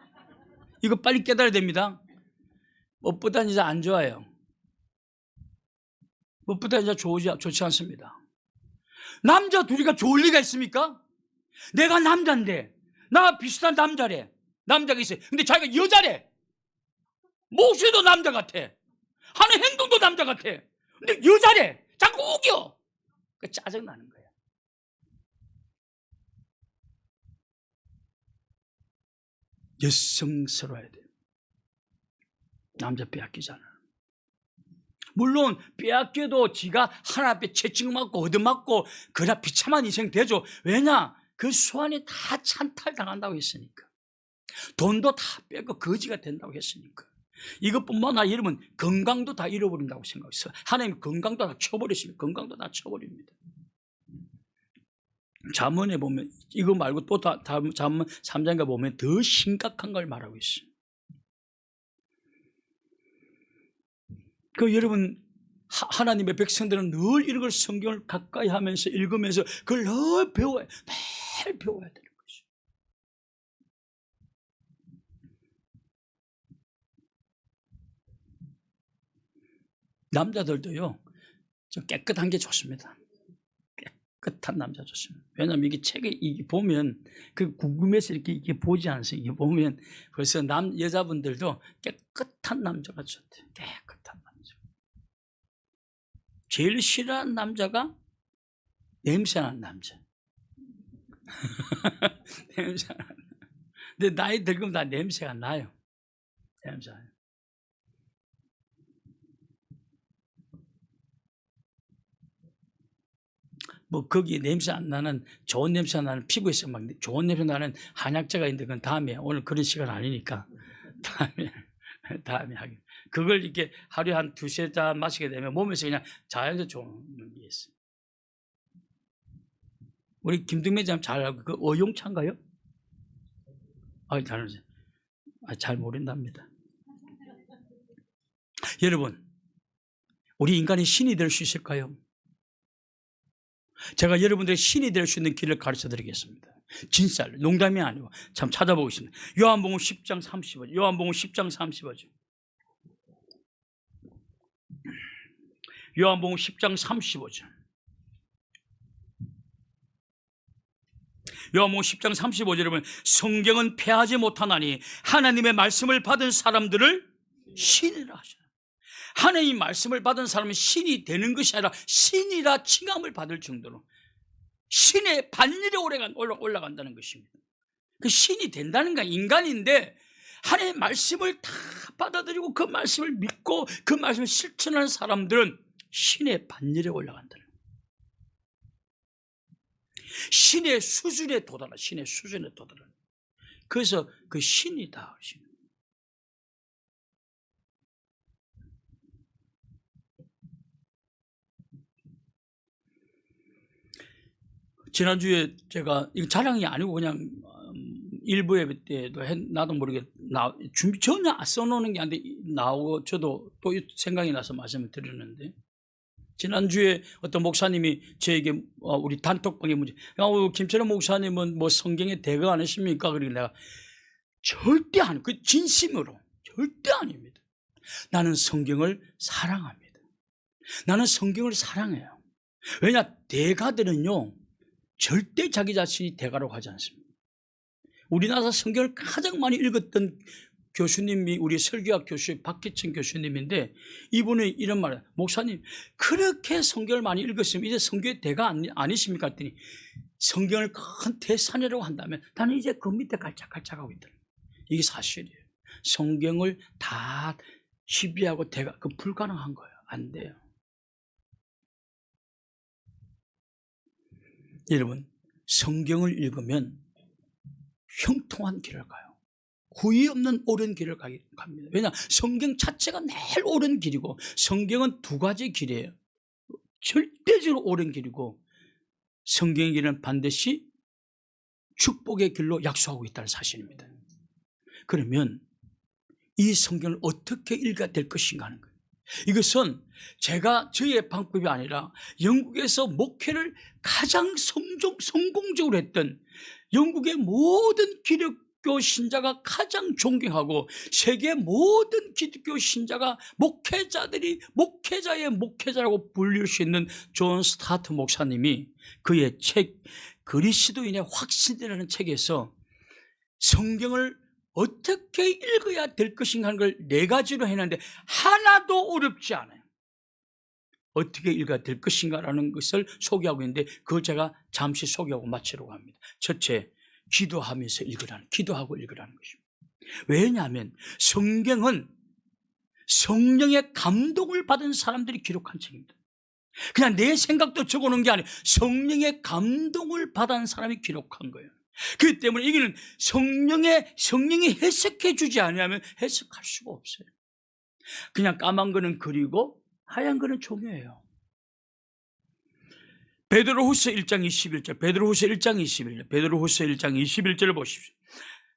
이거 빨리 깨달아야 됩니다. 무엇보다 이제 안 좋아요. 무엇보다 이제 좋지 않습니다. 남자 둘이가 좋을 리가 있습니까? 내가 남자인데, 나와 비슷한 남자래. 남자가 있어요. 근데 자기가 여자래. 목소리도 남자 같아. 하는 행동도 남자 같아. 근데 여자래. 자꾸 우겨. 짜증나는 거야. 여성스러워야 돼요. 남자 빼앗기잖아. 물론 빼앗겨도 지가 하나 앞에 채찍맞고 얻어맞고 그러나 비참한 인생 되죠. 왜냐? 그 수완이 다 찬탈당한다고 했으니까. 돈도 다 빼고 거지가 된다고 했으니까. 이것뿐만 아니라 여러분 건강도 다 잃어버린다고 생각했어요. 하나님 건강도 다 쳐버리십니다. 건강도 다 쳐버립니다. 잠언에 보면 이거 말고 또 다음 잠언 3장에 보면 더 심각한 걸 말하고 있어요. 그 여러분 하나님의 백성들은 늘 이런 걸 성경을 가까이 하면서 읽으면서 그걸 늘 배워야 매일 배워야 되는 거죠. 남자들도요 좀 깨끗한 게 좋습니다. 깨끗한 남자 좋습니다. 왜냐하면 이게 책에 이게 보면 그 궁금해서 이렇게 보지 않으세요. 이게 보면 벌써 여자분들도 깨끗한 남자가 좋대요. 깨끗한 남자. 제일 싫어하는 남자가 냄새나는 남자. 냄새나는. 근데 나이 들면 다 냄새가 나요. 냄새 나요. 뭐 거기 냄새 안 나는 좋은 냄새 나는 피부에서 막 좋은 냄새 나는 한약재가 있는데 그건 다음에 오늘 그런 시간 아니니까 다음에 하긴. 그걸 이렇게 하루에 한 두세 잔 마시게 되면 몸에서 그냥 자연스레 좋은 게 있어요. 우리 김등매 장 잘 알고 그 어용차인가요? 잘 모른답니다. 여러분 우리 인간이 신이 될 수 있을까요? 제가 여러분들의 신이 될 수 있는 길을 가르쳐 드리겠습니다. 진짜로 농담이 아니고 참 찾아보겠습니다. 요한복음 10장 30절. 요한복음 10장 30절. 요한복음 10장 35절. 요한복음 10장 35절에 보면 성경은 패하지 못하나니 하나님의 말씀을 받은 사람들을 신이라 하시나. 하나님의 말씀을 받은 사람은 신이 되는 것이 아니라 신이라 칭함을 받을 정도로 신의 반열에 올라간다는 것입니다. 그 신이 된다는 건 인간인데 하나님의 말씀을 다 받아들이고 그 말씀을 믿고 그 말씀을 실천하는 사람들은 신의 반열에 올라간다는 거예요. 신의 수준에 도달한, 신의 수준에 도달한. 그래서 그 신이다. 지난주에 제가 이거 자랑이 아니고 그냥 일부 예배 때도 나도 모르게 준비 전혀 써놓는 게 아닌데 나오고 저도 또 생각이 나서 말씀을 드렸는데 지난주에 어떤 목사님이 저에게 우리 단톡방에 문제 김철원 목사님은 뭐 성경의 대가 아니십니까? 그러니까 내가 절대 아니에요. 그 진심으로 절대 아닙니다. 나는 성경을 사랑합니다. 나는 성경을 사랑해요. 왜냐 대가들은요 절대 자기 자신이 대가라고 하지 않습니다. 우리나라 성경을 가장 많이 읽었던 교수님이 우리 설교학 교수 박기천 교수님인데 이분은 이런 말을 목사님 그렇게 성경을 많이 읽었으면 이제 성경의 대가 아니십니까? 했더니 성경을 큰 대산이라고 한다면 나는 이제 그 밑에 깔짝깔짝하고 있다. 이게 사실이에요. 성경을 다 시비하고 대가 그 불가능한 거예요. 안 돼요. 여러분 성경을 읽으면 형통한 길을 가요. 후회 없는 옳은 길을 갑니다. 왜냐? 성경 자체가 늘 옳은 길이고 성경은 두 가지 길이에요. 절대적으로 옳은 길이고 성경의 길은 반드시 축복의 길로 약속하고 있다는 사실입니다. 그러면 이 성경을 어떻게 읽어야 될 것인가 하는 거예요. 이것은 제가 저의 방법이 아니라 영국에서 목회를 가장 성공적으로 했던 영국의 모든 기독교 신자가 가장 존경하고 세계 모든 기독교 신자가 목회자의 목회자라고 불릴 수 있는 존 스타트 목사님이 그의 책 그리스도인의 확신이라는 책에서 성경을 어떻게 읽어야 될 것인가 하는 걸 4가지로 해놨는데 하나도 어렵지 않아요. 어떻게 읽어야 될 것인가라는 것을 소개하고 있는데 그걸 제가 잠시 소개하고 마치려고 합니다. 첫째, 기도하면서 기도하고 읽으라는 것입니다. 왜냐하면 성경은 성령의 감동을 받은 사람들이 기록한 책입니다. 그냥 내 생각도 적어놓은 게 아니에요. 성령의 감동을 받은 사람이 기록한 거예요. 그렇기 때문에 이거는 성령이 해석해 주지 않으면 해석할 수가 없어요. 그냥 까만 거는 그리고 하얀 거는 종이에요. 베드로후서 1장 21절, 베드로후서 1장 21절, 베드로후서 1장 21절을 보십시오.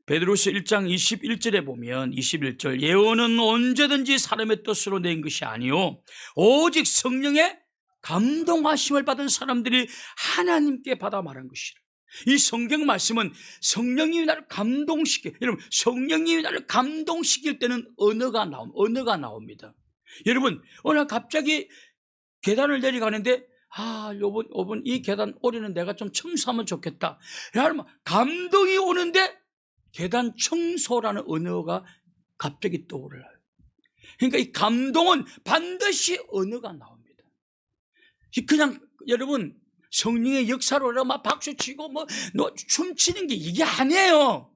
베드로후서 1장 21절에 보면 21절, 예언은 언제든지 사람의 뜻으로 낸 것이 아니요 오직 성령의 감동하심을 받은 사람들이 하나님께 받아 말한 것이라. 이 성경 말씀은 성령님이 나를 감동시켜, 여러분 성령님이 나를 감동시킬 때는 언어가 나옵니다. 여러분 오늘 갑자기 계단을 내려가는데 요번 이 계단 올해는 내가 좀 청소하면 좋겠다. 여러분 감동이 오는데 계단 청소라는 언어가 갑자기 떠오르요. 그러니까 이 감동은 반드시 언어가 나옵니다. 그냥 여러분 성령의 역사로 막 박수치고 춤추는 게 이게 아니에요.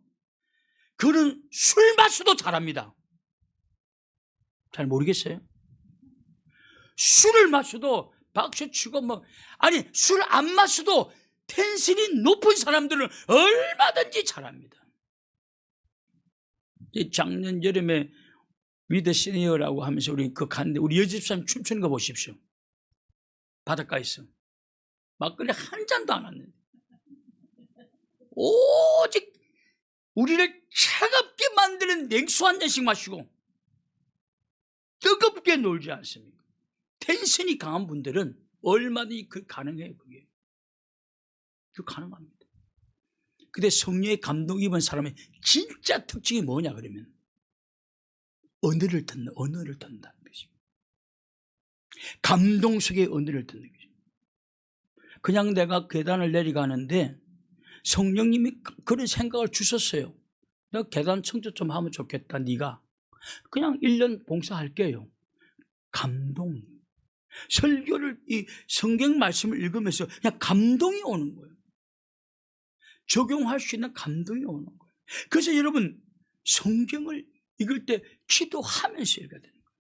그는 술 마셔도 잘합니다. 잘 모르겠어요? 술을 마셔도 박수치고 술 안 마셔도 텐션이 높은 사람들은 얼마든지 잘합니다. 작년 여름에 위드 시니어라고 하면서 우리 갔는데 우리 여집사님 춤추는 거 보십시오. 바닷가에서 막걸리 한 잔도 안 왔는데 오직 우리를 차갑게 만드는 냉수 한 잔씩 마시고 뜨겁게 놀지 않습니까? 텐션이 강한 분들은 얼마든지 가능해요. 그게 가능합니다. 근데 성령의 감동 입은 사람의 진짜 특징이 뭐냐 그러면 언어를 듣는다는 것입니다. 감동 속의 언어를 듣는 거죠. 그냥 내가 계단을 내려가는데 성령님이 그런 생각을 주셨어요. 내가 계단 청소 좀 하면 좋겠다. 네가 그냥 1년 봉사할게요. 감동. 설교를 이 성경 말씀을 읽으면서 그냥 감동이 오는 거예요. 적용할 수 있는 감동이 오는 거예요. 그래서 여러분 성경을 읽을 때 기도하면서 읽어야 되는 거예요.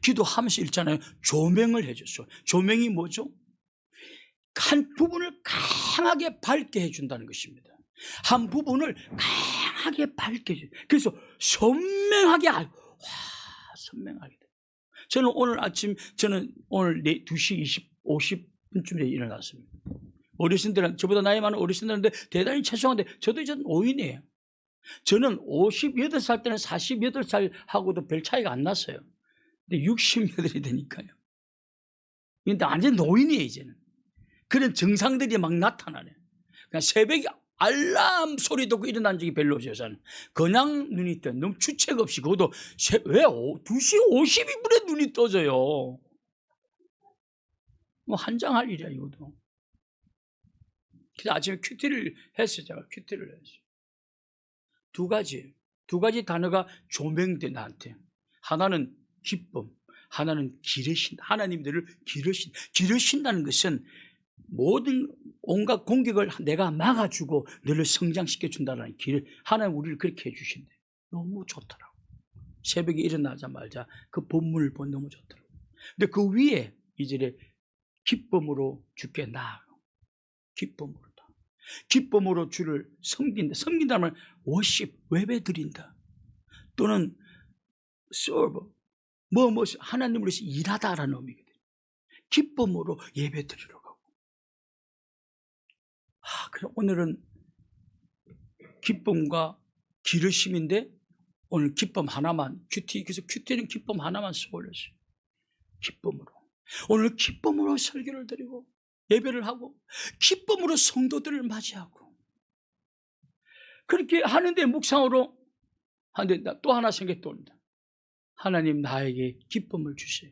기도하면서 읽잖아요. 조명을 해줬어요. 조명이 뭐죠? 한 부분을 강하게 밝게 해준다는 것입니다. 한 부분을 강하게 밝게 해줘요. 그래서 선명하게 알고 선명하게 돼요. 저는 오늘 아침 오늘 2시 50분쯤에 일어났습니다. 어르신들은 저보다 나이 많은 어르신들인데 대단히 죄송한데 저도 이제 노인이에요. 저는 58살 때는 48살하고도 별 차이가 안 났어요. 근데 68이 되니까요. 근데 완전 노인이에요 이제는. 그런 증상들이 막 나타나네. 그냥 새벽에 알람 소리 듣고 일어난 적이 별로 없어요. 저는 그냥 눈이 떠요. 너무 주책 없이. 그것도 왜 2시 52분에 눈이 떠져요. 한장할 일이야 이것도. 그래서 아침에 큐티를 했어요. 제가 큐티를 했어요. 두 가지 단어가 조명돼 나한테. 하나는 기쁨, 하나는 기르신다. 하나님들을 기르신다는 것은 모든 온갖 공격을 내가 막아주고 너를 성장시켜준다는 하나님 우리를 그렇게 해주신대. 너무 좋더라고. 새벽에 일어나자마자 그 본문을 보면 너무 좋더라고. 근데 그 위에 이절에 기쁨으로 주께 나아가. 기쁨으로 주를 섬긴다. 섬긴다는 워십, 예배드린다. 또는 serve, 하나님을 위해서 일하다라는 의미거든요. 기쁨으로 예배드리러 가고. 그럼 오늘은 기쁨과 기르심인데 오늘 기쁨 하나만, 그래서 큐티는 기쁨 하나만 써올렸어요. 기쁨으로. 오늘 기쁨으로 설교를 드리고 예배를 하고 기쁨으로 성도들을 맞이하고 그렇게 하는데 묵상으로 하는데 또 하나 생각이 떠옵니다. 하나님 나에게 기쁨을 주세요.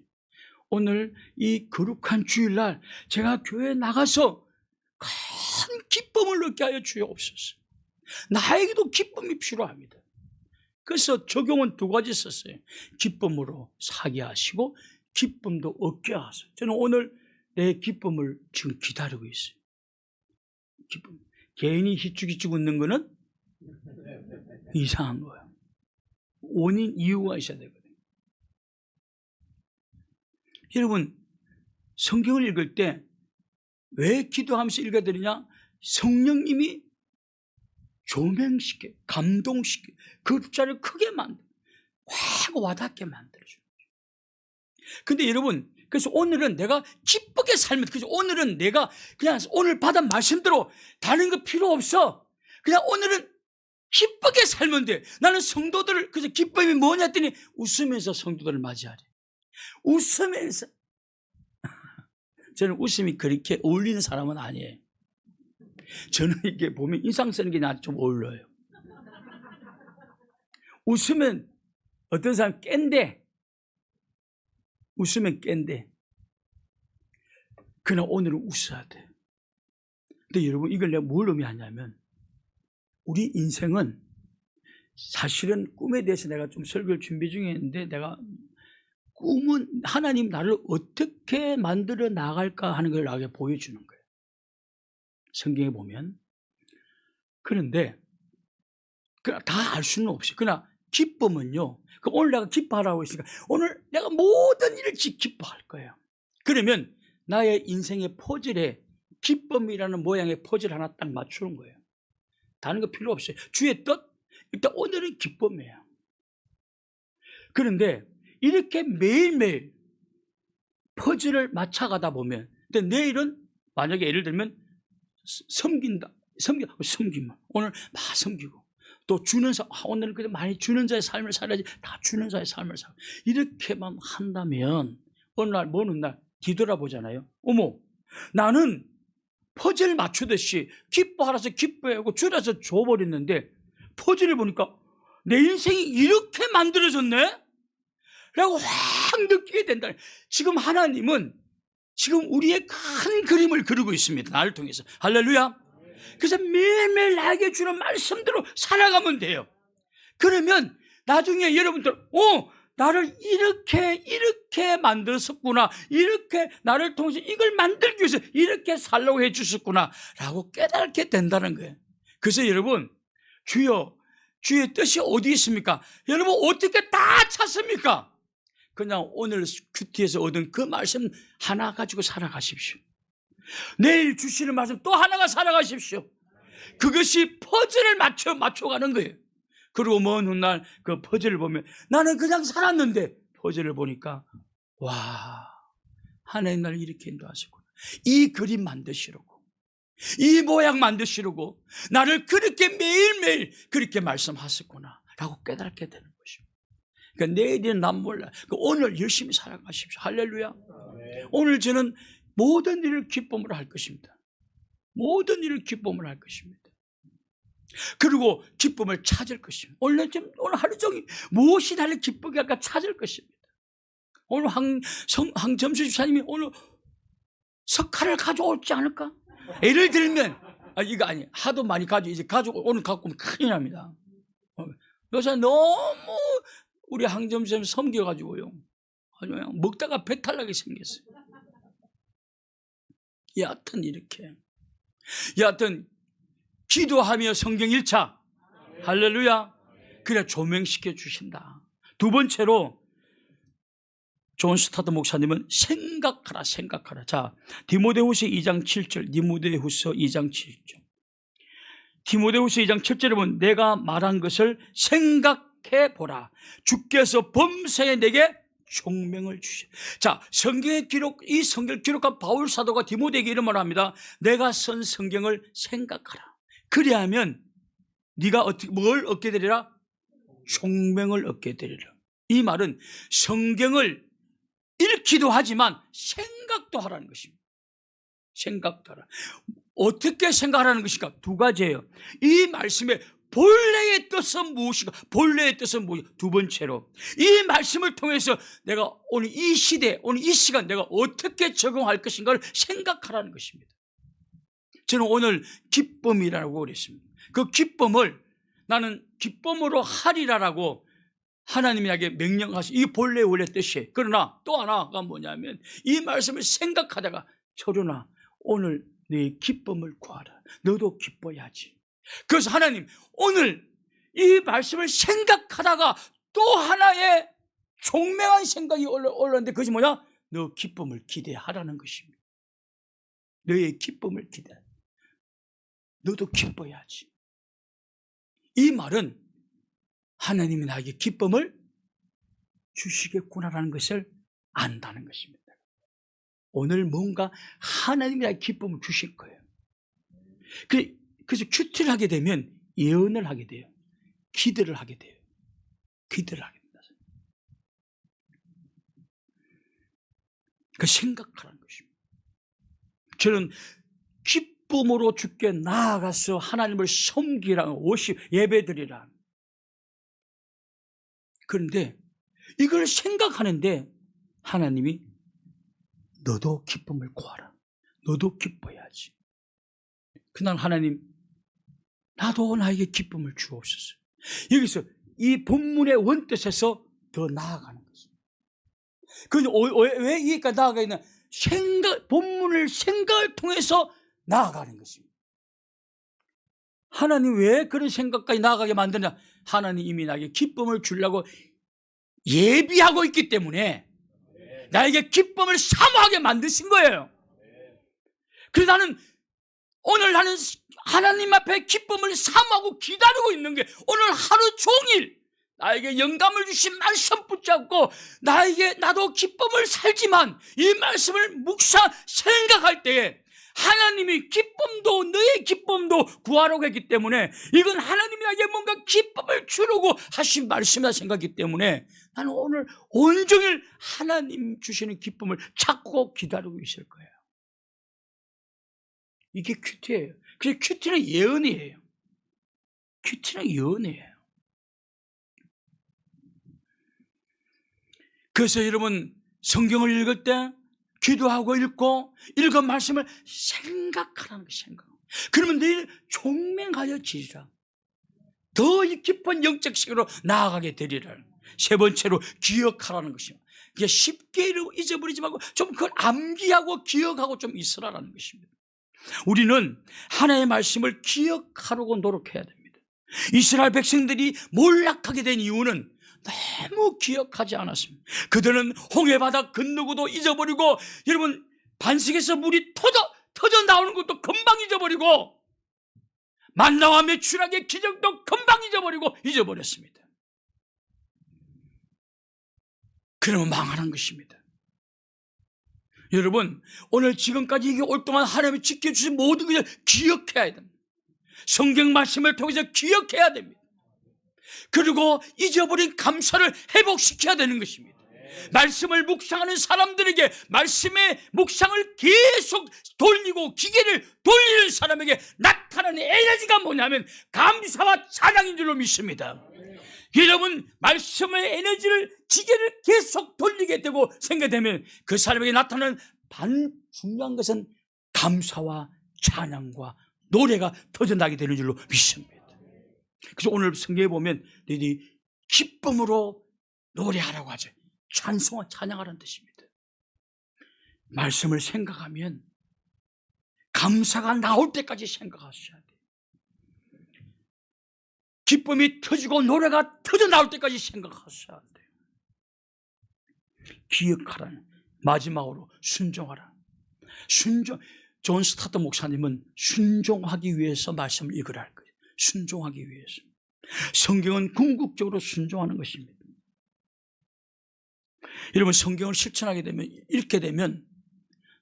오늘 이 거룩한 주일날 제가 교회에 나가서 큰 기쁨을 얻게 하여 주옵소서. 나에게도 기쁨이 필요합니다. 그래서 적용은 두 가지 썼어요. 기쁨으로 사게 하시고 기쁨도 얻게 하소서. 저는 오늘 내 기쁨을 지금 기다리고 있어요. 기쁨. 개인이 희죽희죽 웃는 거는 이상한 거예요. 원인, 이유가 있어야 되거든요. 여러분, 성경을 읽을 때 왜 기도하면서 읽어야 되느냐? 성령님이 조명시켜, 감동시켜, 글자를 크게 만들어, 확 와닿게 만들어줘요. 근데 여러분, 그래서 오늘은 내가 기쁘게 살면, 그래서 오늘은 내가 그냥 오늘 받은 말씀대로 다른 거 필요 없어. 그냥 오늘은 기쁘게 살면 돼. 나는 성도들을, 그래서 기쁨이 뭐냐 했더니 웃으면서 성도들을 맞이하래. 웃으면서. 저는 웃음이 그렇게 어울리는 사람은 아니에요. 저는 이게 보면 인상 쓰는 게 나한테 좀 어울려요. 웃으면 어떤 사람 깬데, 웃으면 깬데, 그러나 오늘은 웃어야 돼. 근데 여러분, 이걸 내가 뭘 의미하냐면, 우리 인생은 사실은 꿈에 대해서 내가 좀 설교를 준비 중에 있는데, 내가 꿈은 하나님 나를 어떻게 만들어 나갈까 하는 걸 나에게 보여주는 거예요. 성경에 보면. 그런데 다 알 수는 없어요. 그러나 기쁨은요, 오늘 내가 기뻐하라고 했으니까 오늘 내가 모든 일을 기뻐할 거예요. 그러면 나의 인생의 퍼즐에 기쁨이라는 모양의 퍼즐 하나 딱 맞추는 거예요. 다른 거 필요 없어요. 주의 뜻, 일단 오늘은 기쁨이에요. 그런데 이렇게 매일매일 퍼즐을 맞춰가다 보면, 근데 내일은 만약에 예를 들면 섬기면 오늘 막 섬기고, 또 주는 사, 오늘은 그냥 많이 주는 자의 삶을 살아야지, 다 주는 자의 삶을 살아. 이렇게만 한다면 어느 날, 어느 날 뒤돌아보잖아요. 어머, 나는 퍼즐 맞추듯이 기뻐하라서 기뻐하고 주라서 줘버렸는데 퍼즐을 보니까 내 인생이 이렇게 만들어졌네? 라고 확 느끼게 된다. 지금 하나님은 지금 우리의 큰 그림을 그리고 있습니다. 나를 통해서. 할렐루야. 그래서 매일매일 나에게 주는 말씀대로 살아가면 돼요. 그러면 나중에 여러분들, 나를 이렇게 만들었구나, 이렇게 나를 통해서 이걸 만들기 위해서 이렇게 살라고 해주셨구나 라고 깨닫게 된다는 거예요. 그래서 여러분, 주의 뜻이 어디 있습니까? 여러분 어떻게 다 찾습니까? 그냥 오늘 큐티에서 얻은 그 말씀 하나 가지고 살아가십시오. 내일 주시는 말씀 또 하나가 살아가십시오. 그것이 퍼즐을 맞춰가는 거예요. 그리고 먼 훗날 그 퍼즐을 보면 나는 그냥 살았는데 퍼즐을 보니까 와, 하나님 나를 이렇게 인도하시구나. 이 그림 만드시려고, 이 모양 만드시려고 나를 그렇게 매일매일 그렇게 말씀하셨구나 라고 깨닫게 되는 것이죠. 그러니까 내일은 난 몰라. 오늘 열심히 살아가십시오. 할렐루야. 오늘 저는 모든 일을 기쁨으로 할 것입니다. 모든 일을 기쁨으로 할 것입니다. 그리고 기쁨을 찾을 것입니다. 오늘 하루 종일 무엇이 나를 기쁘게 할까 찾을 것입니다. 오늘 황점수 집사님이 오늘 석화를 가져올지 않을까? 예를 들면, 이거 아니, 하도 많이 이제 오늘 갖고 오면 큰일 납니다. 요새 너무 우리 황점수님 섬겨가지고요, 아주 그냥 먹다가 배탈 나게 생겼어요. 여하튼 이렇게, 여하튼 기도하며 성경 1차 할렐루야. 그래 조명시켜 주신다. 두 번째로 존 스타드 목사님은 생각하라. 자, 디모데후서 2장 7절, 디모데후서 2장 7절. 디모데후서 2장 7절에 보면 내가 말한 것을 생각해 보라. 주께서 범사에 내게 총명을 주시. 자, 이 성경을 기록한 바울 사도가 디모데에게 이런 말을 합니다. 내가 쓴 성경을 생각하라. 그리하면 네가 뭘 얻게 되리라? 총명을 얻게 되리라. 이 말은 성경을 읽기도 하지만 생각도 하라는 것입니다. 생각도 하라. 어떻게 생각하라는 것인가? 두 가지예요. 이 말씀의 본래의 뜻은 무엇인가? 본래의 뜻은 무엇인가? 두 번째로 이 말씀을 통해서 내가 오늘 이 시대, 오늘 이 시간 내가 어떻게 적용할 것인가를 생각하라는 것입니다. 저는 오늘 기쁨이라고 그랬습니다. 그 기쁨을 나는 기쁨으로 하리라라고 하나님이 나에게 명령하시. 이게 원래 뜻이에요. 그러나 또 하나가 뭐냐면 이 말씀을 생각하다가 철훈아 오늘 네 기쁨을 구하라. 너도 기뻐야지. 그래서 하나님 오늘 이 말씀을 생각하다가 또 하나의 총명한 생각이 올랐는데 그것이 뭐냐? 너 기쁨을 기대하라는 것입니다. 너의 기쁨을 기대하라. 너도 기뻐야지. 이 말은 하나님이 나에게 기쁨을 주시겠구나라는 것을 안다는 것입니다. 오늘 뭔가 하나님이 나에게 기쁨을 주실 거예요. 그래서 큐티를 하게 되면 예언을 하게 돼요. 기대를 하게 돼요. 기대를 하게 됩니다. 그 생각하라는 것입니다. 저는 기쁨으로 주께 나아가서 하나님을 섬기라, 예배드리라. 그런데 이걸 생각하는데 하나님이 너도 기쁨을 구하라. 너도 기뻐야지. 그날 하나님 나도 나에게 기쁨을 주옵소서. 여기서 이 본문의 원뜻에서 더 나아가는 것입니다. 왜 이게까지 나아가 있나? 본문을 생각을 통해서 나아가는 것입니다. 하나님 왜 그런 생각까지 나아가게 만드냐? 하나님 이미 나에게 기쁨을 주려고 예비하고 있기 때문에 나에게 기쁨을 사모하게 만드신 거예요. 그래서 오늘 나는 하나님 앞에 기쁨을 사모하고 기다리고 있는 게 오늘 하루 종일 나에게 영감을 주신 말씀 붙잡고 나도 기쁨을 살지만 이 말씀을 생각할 때에 하나님이 기쁨도 너의 기쁨도 구하라고 했기 때문에 이건 하나님이 나에게 뭔가 기쁨을 주려고 하신 말씀이라 생각하기 때문에 나는 오늘 온종일 하나님 주시는 기쁨을 찾고 기다리고 있을 거예요. 이게 큐티예요. 그래서 큐티는 예언이에요. 큐티는 예언이에요. 그래서 여러분 성경을 읽을 때 기도하고 읽은 말씀을 생각하라는 것이 생각. 그러면 늘 총명하여 지리라. 더 깊은 영적 세계로 나아가게 되리라. 세 번째로 기억하라는 것입니다. 그게 쉽게 잊어버리지 말고 좀 그걸 암기하고 기억하고 좀 있으라는 것입니다. 우리는 하나님의 말씀을 기억하려고 노력해야 됩니다. 이스라엘 백성들이 몰락하게 된 이유는 너무 기억하지 않았습니다. 그들은 홍해바다 건너고도 잊어버리고 여러분 반석에서 물이 터져 나오는 것도 금방 잊어버리고 만나와 매출하게 기적도 금방 잊어버렸습니다. 그러면 망하는 것입니다. 여러분 오늘 지금까지 이게 올 동안 하나님이 지켜주신 모든 것을 기억해야 됩니다. 성경 말씀을 통해서 기억해야 됩니다. 그리고 잊어버린 감사를 회복시켜야 되는 것입니다. 말씀을 묵상하는 사람들에게 말씀의 묵상을 계속 돌리고 기계를 돌리는 사람에게 나타나는 에너지가 뭐냐면 감사와 찬양인 줄로 믿습니다. 여러분 말씀의 에너지를 기계를 계속 돌리게 되고 생겨되면 그 사람에게 나타나는 중요한 것은 감사와 찬양과 노래가 터져나게 되는 줄로 믿습니다. 그래서 오늘 성경에 보면 너희들이 기쁨으로 노래하라고 하죠. 찬송과 찬양하라는 뜻입니다. 말씀을 생각하면 감사가 나올 때까지 생각하셔야 돼요. 기쁨이 터지고 노래가 터져 나올 때까지 생각하셔야 돼요. 기억하라는. 마지막으로 순종하라. 존 스타트 목사님은 순종하기 위해서 말씀을 읽으라 할 거예요. 순종하기 위해서. 성경은 궁극적으로 순종하는 것입니다. 여러분 성경을 실천하게 되면 읽게 되면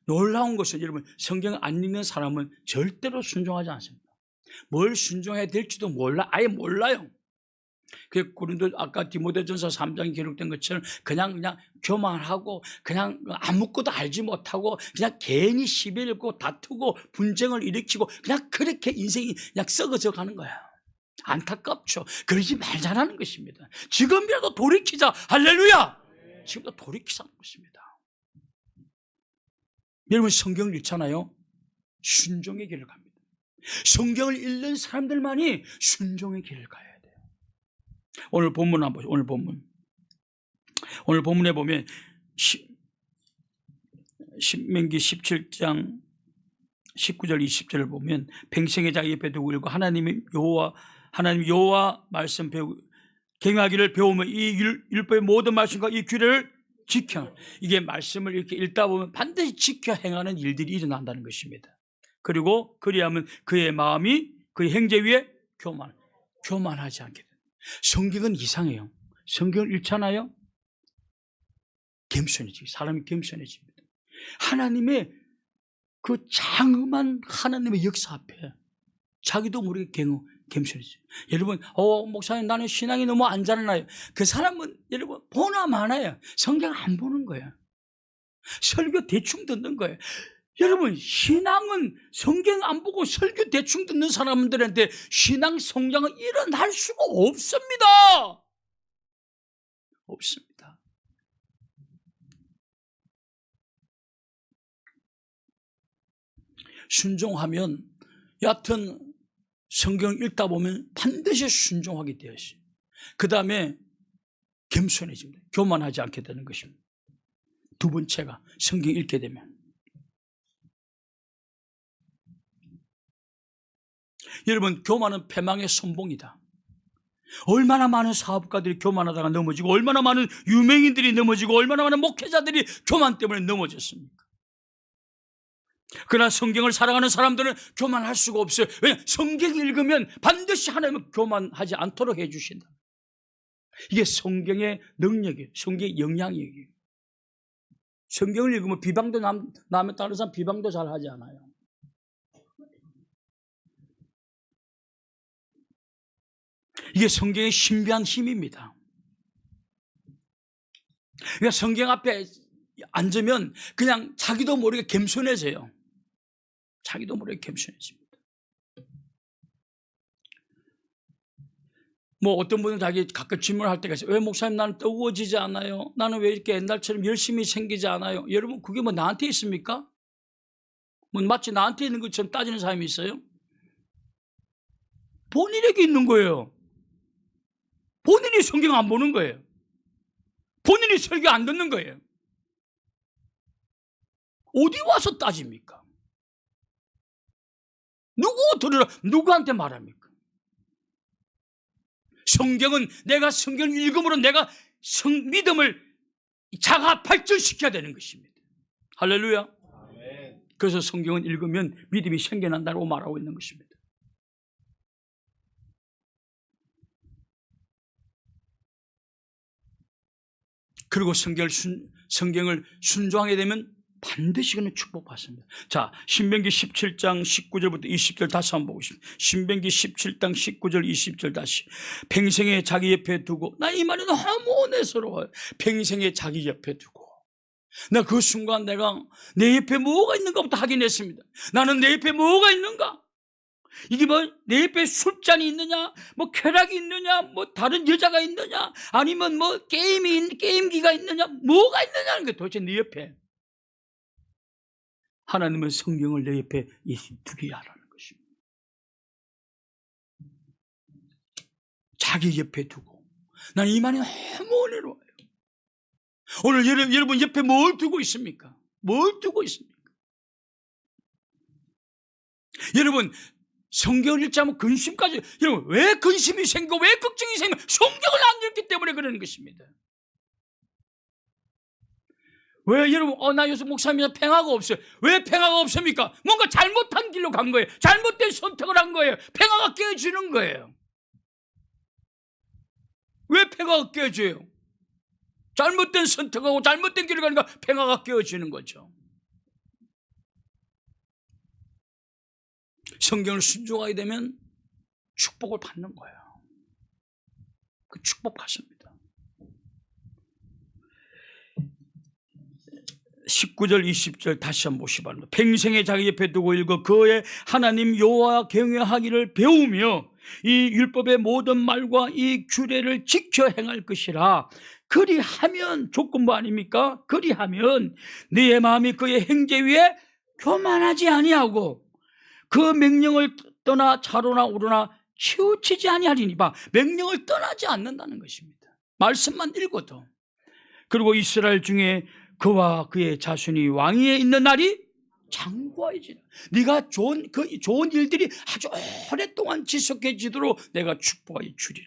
놀라운 것은 여러분 성경을 안 읽는 사람은 절대로 순종하지 않습니다. 뭘 순종해야 될지도 아예 몰라요. 그 고린도 아까 디모데전서 3장에 기록된 것처럼 그냥 교만하고 그냥 아무것도 알지 못하고 그냥 괜히 시비 읽고 다투고 분쟁을 일으키고 그냥 그렇게 인생이 그냥 썩어져 가는 거야. 안타깝죠. 그러지 말자라는 것입니다. 지금이라도 돌이키자. 할렐루야. 지금도 돌이키자는 것입니다. 여러분 성경을 읽잖아요. 순종의 길을 갑니다. 성경을 읽는 사람들만이 순종의 길을 가야 돼요. 오늘 본문 한번 보죠. 오늘 본문에 보면 신명기 17장 19절 20절을 보면 평생의 자기 옆에 두고 읽고 하나님 여호와 말씀 경외하기를 배우며 이 율법의 모든 말씀과 이 규례를 지켜. 이게 말씀을 이렇게 읽다 보면 반드시 지켜 행하는 일들이 일어난다는 것입니다. 그리고 그리하면 그의 마음이 그의 행제 위에 교만하지 않게 됩니다. 성경은 이상해요. 성경을 읽잖아요. 겸손해지고 사람이 겸손해집니다. 하나님의 그 장엄한 하나님의 역사 앞에 자기도 모르게 겸손해져요. 여러분, 목사님 나는 신앙이 너무 안 자라나요. 그 사람은 여러분 보나 마나요. 성경 안 보는 거예요. 설교 대충 듣는 거예요. 여러분, 신앙은 성경 안 보고 설교 대충 듣는 사람들한테 신앙 성장은 일어날 수가 없습니다. 없습니다. 순종하면 여하튼 성경 읽다 보면 반드시 순종하게 되어 있어요. 그 다음에 겸손해집니다. 교만하지 않게 되는 것입니다. 두 번째가 성경 읽게 되면 여러분, 교만은 패망의 선봉이다. 얼마나 많은 사업가들이 교만하다가 넘어지고 얼마나 많은 유명인들이 넘어지고 얼마나 많은 목회자들이 교만 때문에 넘어졌습니까? 그러나 성경을 사랑하는 사람들은 교만할 수가 없어요. 왜냐하면 성경 읽으면 반드시 하나님은 교만하지 않도록 해주신다. 이게 성경의 능력이에요. 성경의 영향력이에요. 성경을 읽으면 비방도 남에 다른 사람 비방도 잘 하지 않아요. 이게 성경의 신비한 힘입니다. 그러니까 성경 앞에 앉으면 그냥 자기도 모르게 겸손해져요. 자기도 모르게 겸손해집니다. 뭐 어떤 분은 자기 가끔 질문할 때가 있어요. 왜 목사님 나는 뜨거워지지 않아요? 나는 왜 이렇게 옛날처럼 열심히 생기지 않아요? 여러분, 그게 뭐 나한테 있습니까? 뭐 마치 나한테 있는 것처럼 따지는 사람이 있어요? 본인에게 있는 거예요. 본인이 성경 안 보는 거예요. 본인이 설교 안 듣는 거예요. 어디 와서 따집니까? 누구한테 말합니까? 성경은 내가 성경을 읽음으로 내가 믿음을 자가 발전시켜야 되는 것입니다. 할렐루야. 그래서 성경은 읽으면 믿음이 생겨난다고 말하고 있는 것입니다. 그리고 성경을 순종하게 되면 반드시 그는 축복받습니다. 자, 신명기 17장 19절부터 20절 다시 한번 보겠습니다. 신명기 17장 19절 20절 다시. 평생에 자기 옆에 두고, 나 이 말이 너무 은혜스러워요. 평생에 자기 옆에 두고. 나 그 순간 내가 내 옆에 뭐가 있는가부터 확인했습니다. 나는 내 옆에 뭐가 있는가? 이게 뭐 내 옆에 술잔이 있느냐, 뭐 쾌락이 있느냐, 뭐 다른 여자가 있느냐, 아니면 뭐 게임기가 있느냐, 뭐가 있느냐는 게 도대체 네 옆에. 하나님은 성경을 내 옆에 두게 하라는 것입니다. 자기 옆에 두고. 난 이 말이 너무 은혜로워요. 오늘 여러분 옆에 뭘 두고 있습니까? 뭘 두고 있습니까? 여러분, 성경을 읽지 않으면 근심까지. 여러분, 왜 근심이 생기고 왜 걱정이 생기고 성경을 안 읽기 때문에 그러는 것입니다. 왜 여러분, 나 요새 목사님이 평화가 없어요. 왜 평화가 없습니까? 뭔가 잘못한 길로 간 거예요. 잘못된 선택을 한 거예요. 평화가 깨어지는 거예요. 왜 평화가 깨어져요? 잘못된 선택하고 잘못된 길을 가니까 평화가 깨어지는 거죠. 성경을 순종하게 되면 축복을 받는 거예요. 그 축복 받습니다. 19절 20절 다시 한번 보시 바랍니다. 평생에 자기 옆에 두고 읽어 그의 하나님 여호와 경외하기를 배우며 이 율법의 모든 말과 이 규례를 지켜 행할 것이라. 그리하면, 조건부 아닙니까? 그리하면 너의 마음이 그의 행제 위에 교만하지 아니하고 그 명령을 떠나 좌로나 우로나 치우치지 아니하리니 봐, 명령을 떠나지 않는다는 것입니다. 말씀만 읽어도. 그리고 이스라엘 중에 그와 그의 자손이 왕위에 있는 날이 장구하여지라. 네가 좋은 일들이 아주 오랫동안 지속해지도록 내가 축복하여 주리라.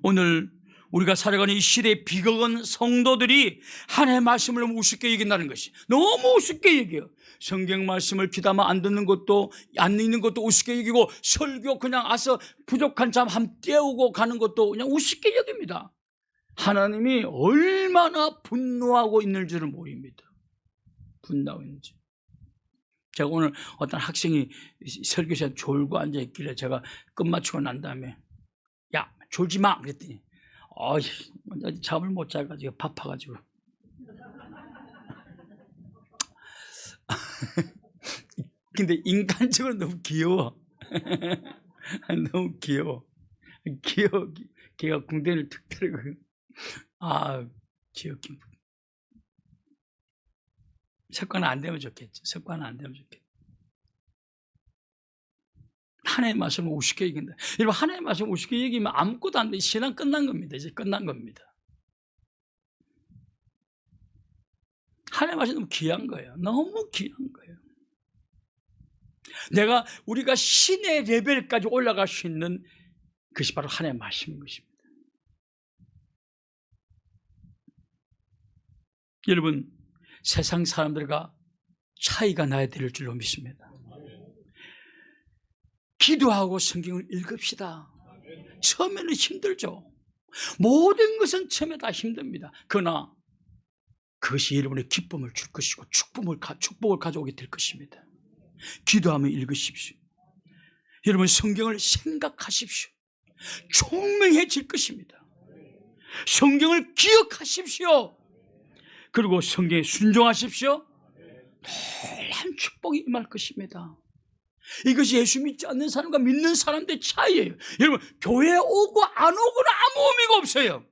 오늘 우리가 살아가는 이 시대의 비극은 성도들이 하나님의 말씀을 너무 우습게 여긴다는 것이, 너무 우습게 여겨요. 성경 말씀을 귀담아 안 듣는 것도, 안 읽는 것도 우습게 여기고, 설교 그냥 와서 부족한 잠 한 때우고 가는 것도 그냥 우습게 여깁니다. 하나님이 얼마나 분노하고 있는 줄을 모릅니다. 분노하고 있는지. 제가 오늘 어떤 학생이 설교실에 졸고 앉아있길래 제가 끝마치고 난 다음에 야, 졸지 마! 그랬더니 잠을 못 자가지고 바빠가지고 근데 인간적으로 너무 귀여워. 너무 귀여워. 걔가 궁뎅이를 툭 때리고 귀엽긴. 습관은 안 되면 좋겠죠. 습관은 안 되면 좋겠죠. 하나님의 말씀을 우습게 여긴다. 여러분, 하나님의 말씀을 우습게 여기면 아무것도 안 돼. 신앙 끝난 겁니다. 이제 끝난 겁니다. 하나님의 말씀이 너무 귀한 거예요. 너무 귀한 거예요. 우리가 신의 레벨까지 올라갈 수 있는 것이 바로 하나님의 말씀인 것입니다. 여러분, 세상 사람들과 차이가 나야 될 줄로 믿습니다. 기도하고 성경을 읽읍시다. 처음에는 힘들죠. 모든 것은 처음에 다 힘듭니다. 그러나 그것이 여러분의 기쁨을 줄 것이고 축복을 가져오게 될 것입니다. 기도하며 읽으십시오. 여러분, 성경을 생각하십시오. 총명해질 것입니다. 성경을 기억하십시오. 그리고 성경에 순종하십시오. 놀라운 축복이 임할 것입니다. 이것이 예수 믿지 않는 사람과 믿는 사람들의 차이예요. 여러분, 교회 오고 안 오고는 아무 의미가 없어요.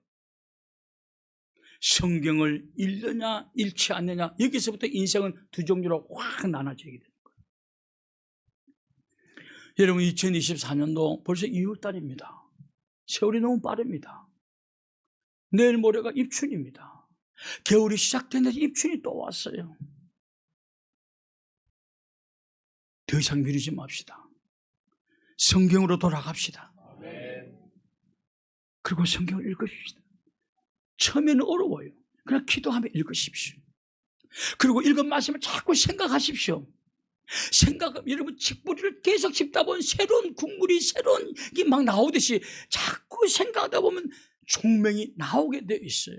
성경을 읽느냐 읽지 않느냐, 여기서부터 인생은 두 종류로 확 나눠지게 되는 거예요. 여러분, 2024년도 벌써 2월달입니다. 세월이 너무 빠릅니다. 내일 모레가 입춘입니다. 겨울이 시작됐는데 입춘이 또 왔어요. 더 이상 미루지 맙시다. 성경으로 돌아갑시다. 그리고 성경을 읽으십시다. 처음에는 어려워요. 그러나 기도하며 읽으십시오. 그리고 읽은 말씀을 자꾸 생각하십시오. 여러분, 직뿌리를 계속 짚다 보면 새로운 국물이, 새로운 게 막 나오듯이 자꾸 생각하다 보면 총명이 나오게 되어 있어요.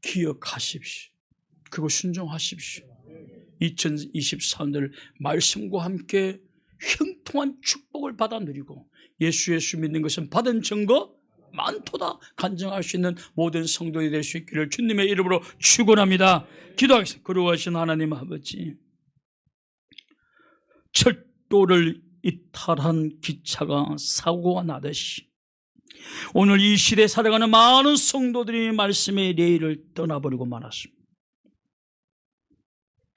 기억하십시오. 그리고 순종하십시오. 2024년을 말씀과 함께 형통한 축복을 받아 누리고 예수 믿는 것은 받은 증거 많도다 간증할 수 있는 모든 성도들이 될 수 있기를 주님의 이름으로 축원합니다. 기도하겠습니다. 거룩하신 하나님 아버지, 철도를 이탈한 기차가 사고가 나듯이 오늘 이 시대에 살아가는 많은 성도들이 말씀의 레일을 떠나버리고 말았습니다.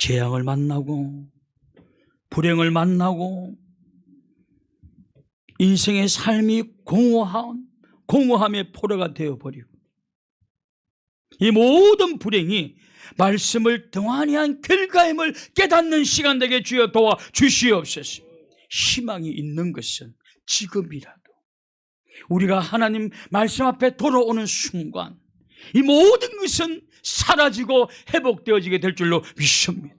재앙을 만나고 불행을 만나고 인생의 삶이 공허함의 포로가 되어버리고 이 모든 불행이 말씀을 등한히 한 결과임을 깨닫는 시간 되게 주여 도와 주시옵소서. 희망이 있는 것은 지금이라도 우리가 하나님 말씀 앞에 돌아오는 순간 이 모든 것은 사라지고 회복되어지게 될 줄로 믿습니다.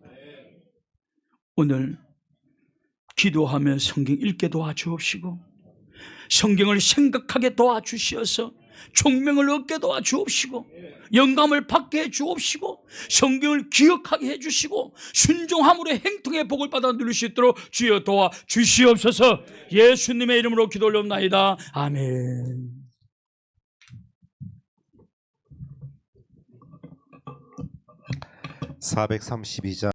오늘 기도하며 성경 읽게 도와주옵시고 성경을 생각하게 도와주시어서 총명을 얻게 도와주옵시고 영감을 받게 해주옵시고 성경을 기억하게 해주시고 순종함으로 행통의 복을 받아 누릴 수 있도록 주여 도와주시옵소서. 예수님의 이름으로 기도 올려옵나이다. 아멘. (432장)